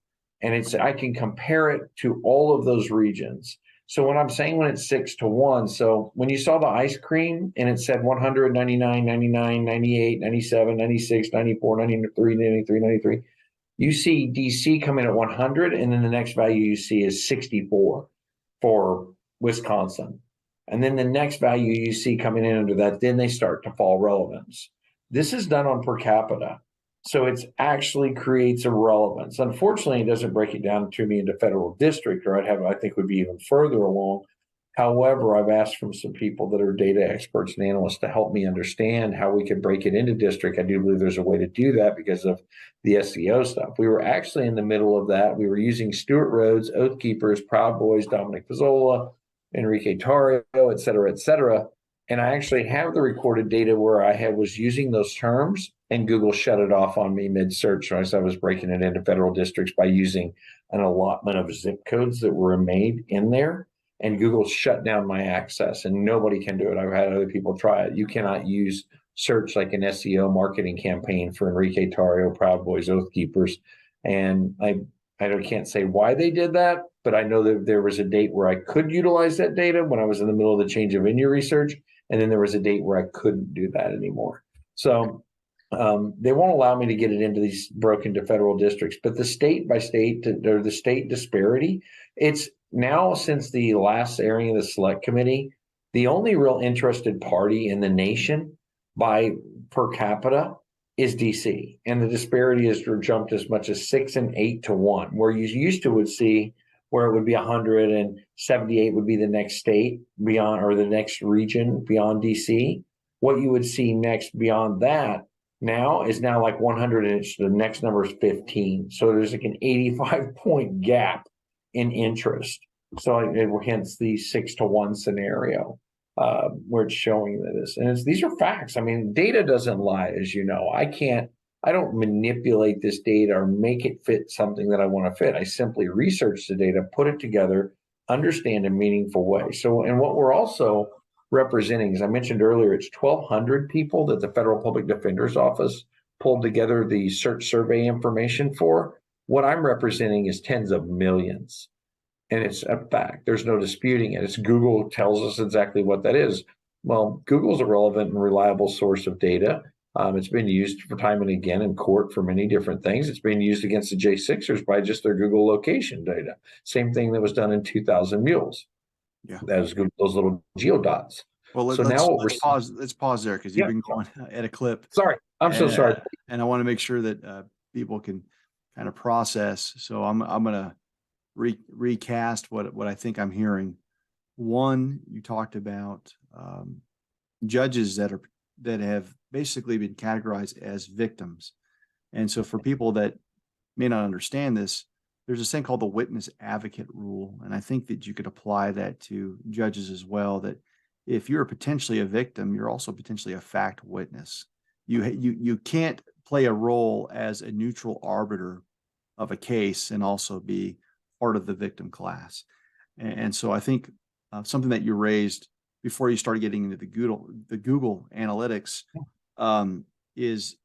and I can compare it to all of those regions. So when I'm saying when it's 6-1, so when you saw the ice cream and it said 100, 99, 99, 98, 97, 96, 94, 93, 93, 93, you see DC come in at 100, and then the next value you see is 64 for Wisconsin. And then the next value you see coming in under that, then they start to fall relevance. This is done on per capita. So it actually creates a relevance. Unfortunately, it doesn't break it down to me into federal district, or I think would be even further along. However, I've asked from some people that are data experts and analysts to help me understand how we could break it into district. I do believe there's a way to do that because of the SEO stuff. We were actually in the middle of that. We were using Stuart Rhodes, Oath Keepers, Proud Boys, Dominic Pizzola, Enrique Tarrio, et cetera, et cetera. And I actually have the recorded data where I was using those terms, and Google shut it off on me mid-search. So I was breaking it into federal districts by using an allotment of zip codes that were made in there. And Google shut down my access, and nobody can do it. I've had other people try it. You cannot use search like an SEO marketing campaign for Enrique Tarrio, Proud Boys, Oath Keepers. And I can't say why they did that, but I know that there was a date where I could utilize that data when I was in the middle of the change of venue research. And then there was a date where I couldn't do that anymore. So they won't allow me to get it into these broken to federal districts, but the state by state or the state disparity, it's now since the last airing of the Select Committee, the only real interested party in the nation by per capita is DC. And the disparity has jumped as much as 6 and 8-1, where you used to would see where it would be 100 and 78 would be the next state beyond, or the next region beyond DC. What you would see next beyond that now is now like 100, and the next number is 15. So there's like an 85-point gap in interest. So hence the 6-to-1 scenario where it's showing this. And these are facts. I mean, data doesn't lie, as you know. I don't manipulate this data or make it fit something that I want to fit. I simply research the data, put it together, understand in a meaningful way. So, and what we're also representing, as I mentioned earlier, it's 1,200 people that the Federal Public Defender's Office pulled together the search survey information for. What I'm representing is tens of millions. And it's a fact. There's no disputing it. It's Google tells us exactly what that is. Well, Google's a relevant and reliable source of data. It's been used for time and again in court for many different things. It's been used against the J6ers by just their Google location data. Same thing that was done in 2,000 Mules. Yeah, that was those little geodots. Well, let's pause there because you've been going at a clip. Sorry, I'm so sorry. And I want to make sure that people can kind of process. So I'm going to recast what I think I'm hearing. One, you talked about judges that have basically been categorized as victims. And so for people that may not understand this, there's a thing called the witness advocate rule. And I think that you could apply that to judges as well, that if you're potentially a victim, you're also potentially a fact witness. You can't play a role as a neutral arbiter of a case and also be part of the victim class. And so I think something that you raised before you started getting into the Google analytics is,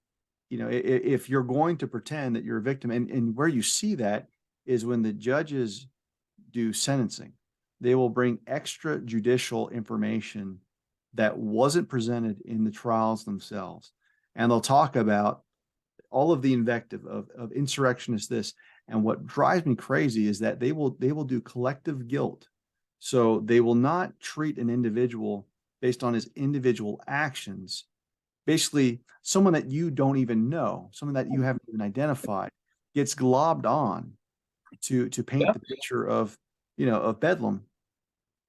if you're going to pretend that you're a victim, and where you see that is when the judges do sentencing, they will bring extrajudicial information that wasn't presented in the trials themselves. And they'll talk about all of the invective of insurrectionist this. And what drives me crazy is that they will do collective guilt. So they will not treat an individual based on his individual actions. Basically, someone that you don't even know, someone that you haven't even identified, gets globbed on to paint the picture of Bedlam.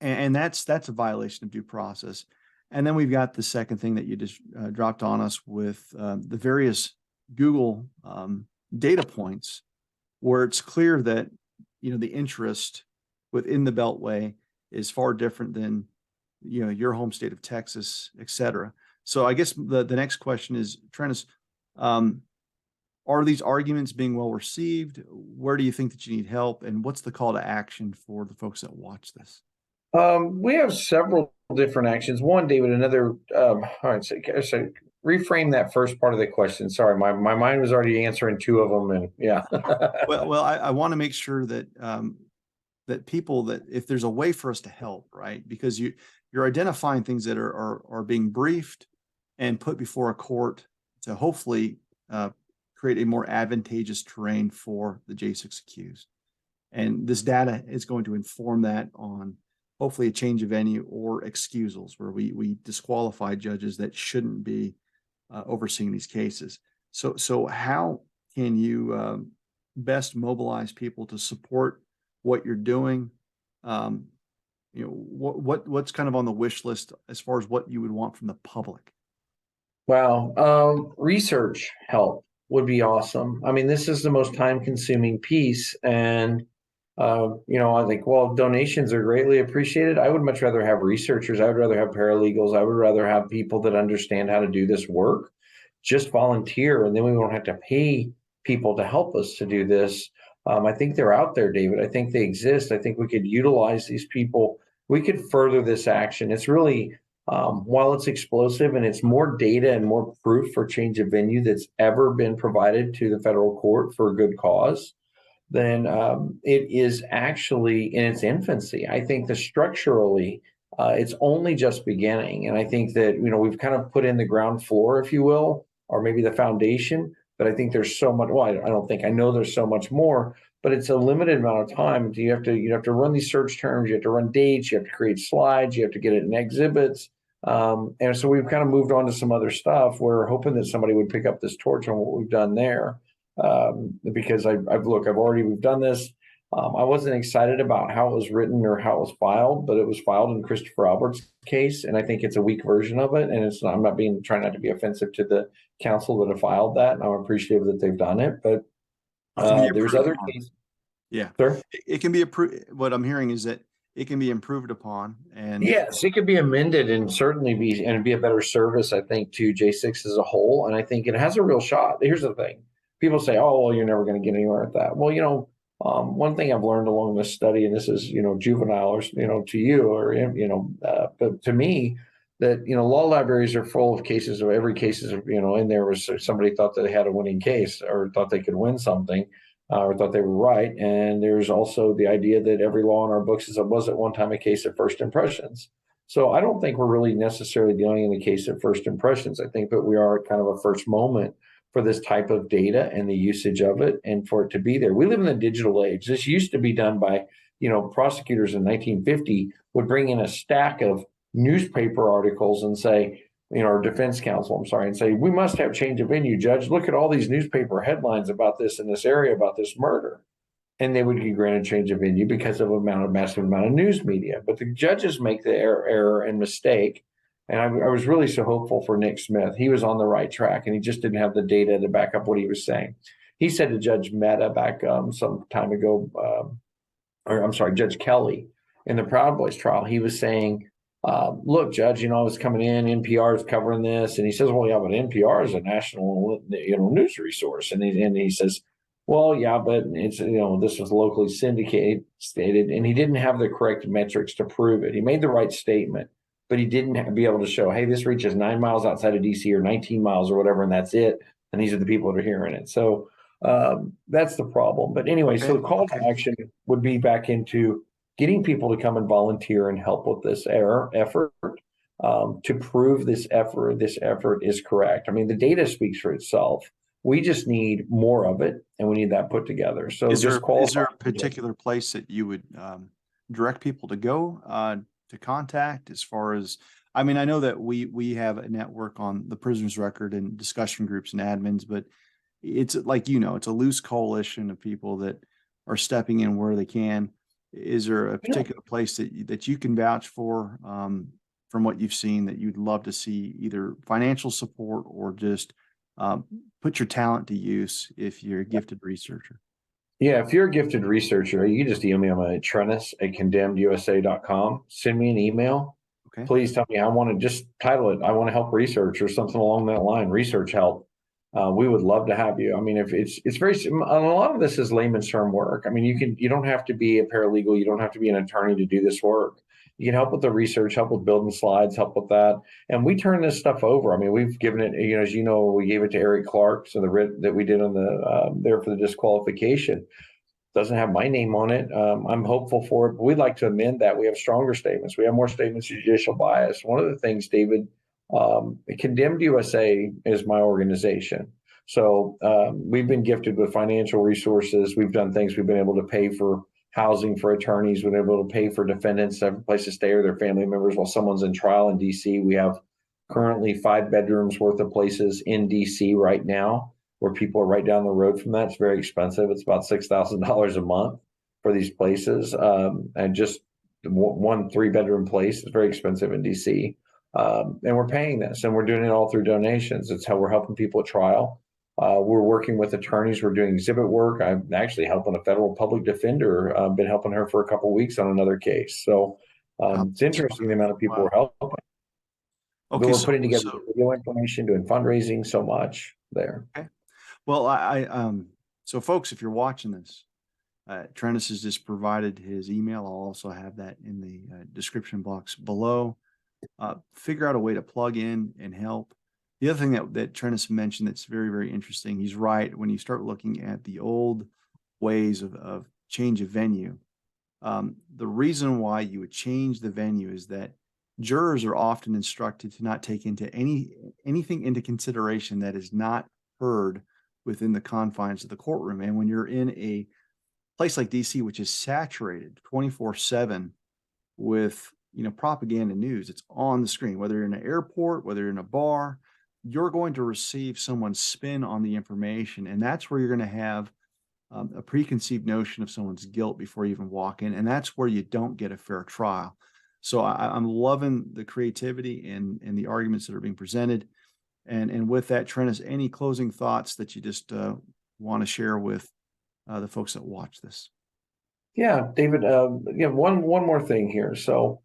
And that's a violation of due process. And then we've got the second thing that you just dropped on us with the various Google data points, where it's clear that the interest within the Beltway is far different than your home state of Texas, et cetera. So I guess the next question is, Treniss, are these arguments being well received? Where do you think that you need help, and what's the call to action for the folks that watch this? We have several different actions. One, David, another. All right, so reframe that first part of the question. Sorry, my mind was already answering two of them, and yeah. well, I want to make sure that that people, that if there's a way for us to help, right? Because you're identifying things that are being briefed and put before a court to hopefully create a more advantageous terrain for the J6 accused. And this data is going to inform that on hopefully a change of venue or excusals, where we disqualify judges that shouldn't be overseeing these cases. So how can you best mobilize people to support what you're doing? What's kind of on the wish list as far as what you would want from the public? Wow. Research help would be awesome. I mean, this is the most time-consuming piece, and I think, well, donations are greatly appreciated. I would much rather have researchers. I would rather have paralegals. I would rather have people that understand how to do this work. Just volunteer, and then we won't have to pay people to help us to do this. I think they're out there, David. I think they exist. I think we could utilize these people. We could further this action. It's really, while it's explosive and it's more data and more proof for change of venue that's ever been provided to the federal court for a good cause, then it is actually in its infancy. I think that structurally, it's only just beginning. And I think that, we've kind of put in the ground floor, if you will, or maybe the foundation. But I think there's so much. Well, I know there's so much more, but it's a limited amount of time. You have to run these search terms. You have to run dates. You have to create slides. You have to get it in exhibits. And so we've kind of moved on to some other stuff. We're hoping that somebody would pick up this torch on what we've done there. Because we've done this. I wasn't excited about how it was written or how it was filed, but it was filed in Christopher Albert's case, and I think it's a weak version of it. And it's not, I'm not being trying not to be offensive to the counsel that have filed that, and I'm appreciative that they've done it. But It can be there's improved other upon. cases. Yeah, Sir? it can be approved. What I'm hearing is that it can be improved upon, and Yes, it could be amended and certainly be a better service, I think, to J6 as a whole. And I think it has a real shot. Here's the thing. People say, oh, well, you're never going to get anywhere with that. Well, one thing I've learned along this study, and this is, juvenile or, to you or, but to me, that, law libraries are full of cases of every cases of, in there was somebody thought that they had a winning case or thought they could win something. Or thought they were right. And there's also the idea that every law in our books was at one time a case of first impressions. So I don't think we're really necessarily dealing in the case of first impressions. I think that we are at kind of a first moment for this type of data and the usage of it and for it to be there. We live in the digital age. This used to be done by, prosecutors in 1950 would bring in a stack of newspaper articles and say, or defense counsel, I'm sorry, and say, we must have change of venue, judge. Look at all these newspaper headlines about this in this area, about this murder. And they would get granted change of venue because of massive amount of news media. But the judges make the error and mistake. And I was really so hopeful for Nick Smith. He was on the right track, and he just didn't have the data to back up what he was saying. He said to Judge Mehta back some time ago, or I'm sorry, Judge Kelly, in the Proud Boys trial, he was saying, look, Judge, I was coming in, NPR is covering this. And he says, well, yeah, but NPR is a national, news resource. And he says, well, yeah, but it's, this was locally stated, and he didn't have the correct metrics to prove it. He made the right statement, but he didn't be able to show, hey, this reaches 9 miles outside of DC or 19 miles or whatever, and that's it. And these are the people that are hearing it. So that's the problem. But anyway, so the call to action would be back into getting people to come and volunteer and help with this effort to prove this effort is correct. I mean, the data speaks for itself. We just need more of it, and we need that put together. So is there a particular place that you would direct people to go to contact as far as, I mean, I know that we have a network on the prisoner's record and discussion groups and admins, but it's like, it's a loose coalition of people that are stepping in where they can. Is there a particular place that you can vouch for from what you've seen that you'd love to see either financial support or just put your talent to use if you're a gifted researcher? Yeah, if you're a gifted researcher, you can just email me at Treniss@condemnedusa.com. Send me an email. Okay. Please tell me, I want to just title it, I want to help research or something along that line, research help. We would love to have you. I mean, if it's very, a lot of this is layman's term work. I mean, you don't have to be a paralegal. You don't have to be an attorney to do this work. You can help with the research, help with building slides, help with that. And we turn this stuff over. I mean, we've given it, as you know, we gave it to Eric Clark. So the writ that we did on the, there for the disqualification doesn't have my name on it. I'm hopeful for it, but we'd like to amend that. We have stronger statements. We have more statements of judicial bias. One of the things, David, Condemned USA is my organization. So we've been gifted with financial resources. We've done things. We've been able to pay for housing for attorneys. We've been able to pay for defendants to have a place to stay or their family members while someone's in trial in DC. We have currently 5 bedrooms worth of places in DC right now where people are right down the road from that. It's very expensive. It's about $6,000 a month for these places. And just one 3-bedroom place is very expensive in DC. And we're paying this, and we're doing it all through donations. It's how we're helping people at trial. We're working with attorneys. We're doing exhibit work. I'm actually helping a federal public defender. I've been helping her for a couple of weeks on another case. So it's interesting the amount of people we're helping. Okay, we're putting together video information, doing fundraising, so much there. Okay. Well, so folks, if you're watching this, Treniss has just provided his email. I'll also have that in the description box below. Figure out a way to plug in and help. The other thing that Treniss mentioned that's very, very interesting, he's right. When you start looking at the old ways of change of venue, the reason why you would change the venue is that jurors are often instructed to not take into anything into consideration that is not heard within the confines of the courtroom. And when you're in a place like DC, which is saturated 24/7 with propaganda news, it's on the screen, whether you're in an airport, whether you're in a bar, you're going to receive someone's spin on the information. And that's where you're going to have a preconceived notion of someone's guilt before you even walk in, and that's where you don't get a fair trial. So I'm loving the creativity and the arguments that are being presented. And with that, Treniss, any closing thoughts that you just want to share with the folks that watch this? Yeah, David. One more thing here. So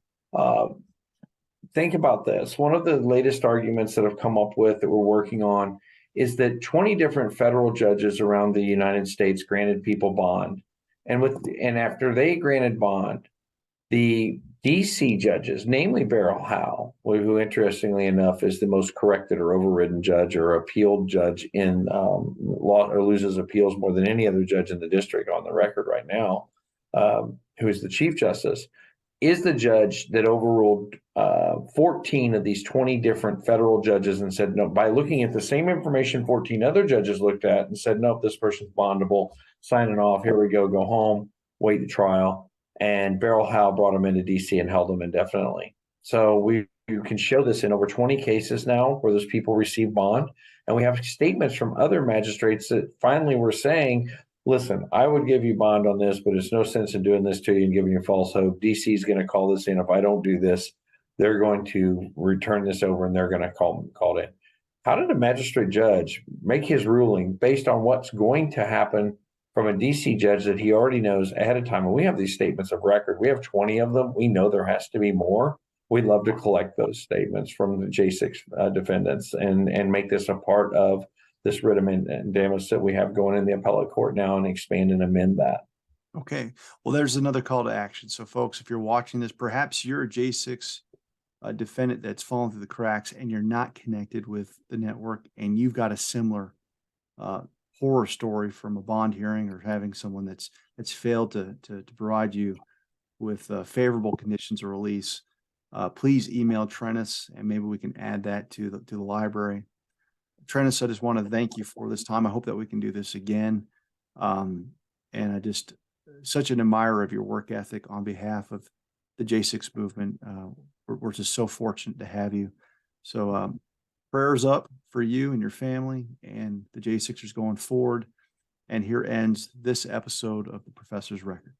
think about this. One of the latest arguments that have come up with that we're working on is that 20 different federal judges around the United States granted people bond, and after they granted bond, the DC judges, namely Beryl Howe, who interestingly enough is the most corrected or overridden judge or appealed judge in law, or loses appeals more than any other judge in the district on the record right now, who is the Chief Justice, is the judge that overruled 14 of these 20 different federal judges and said, no, by looking at the same information 14 other judges looked at and said, nope, this person's bondable, sign it off, here we go home, wait the trial. And Beryl Howe brought him into DC and held him indefinitely. So you can show this in over 20 cases now where those people receive bond. And we have statements from other magistrates that finally were saying, listen, I would give you bond on this, but there's no sense in doing this to you and giving you false hope. DC is going to call this in. If I don't do this, they're going to return this over and they're going to call it in. How did a magistrate judge make his ruling based on what's going to happen from a DC judge that he already knows ahead of time? And we have these statements of record. We have 20 of them. We know there has to be more. We'd love to collect those statements from the J6 defendants and make this a part of this writ of mandamus that we have going in the appellate court now and expand and amend that. Okay. Well, there's another call to action. So folks, if you're watching this, perhaps you're a J6 defendant that's fallen through the cracks and you're not connected with the network and you've got a similar horror story from a bond hearing or having someone that's failed to provide you with favorable conditions of release, please email Treniss and maybe we can add that to the library. Treniss, I just want to thank you for this time. I hope that we can do this again. And I just such an admirer of your work ethic on behalf of the J6 movement. We're just so fortunate to have you. So prayers up for you and your family and the J6ers going forward. And here ends this episode of the Professor's Record.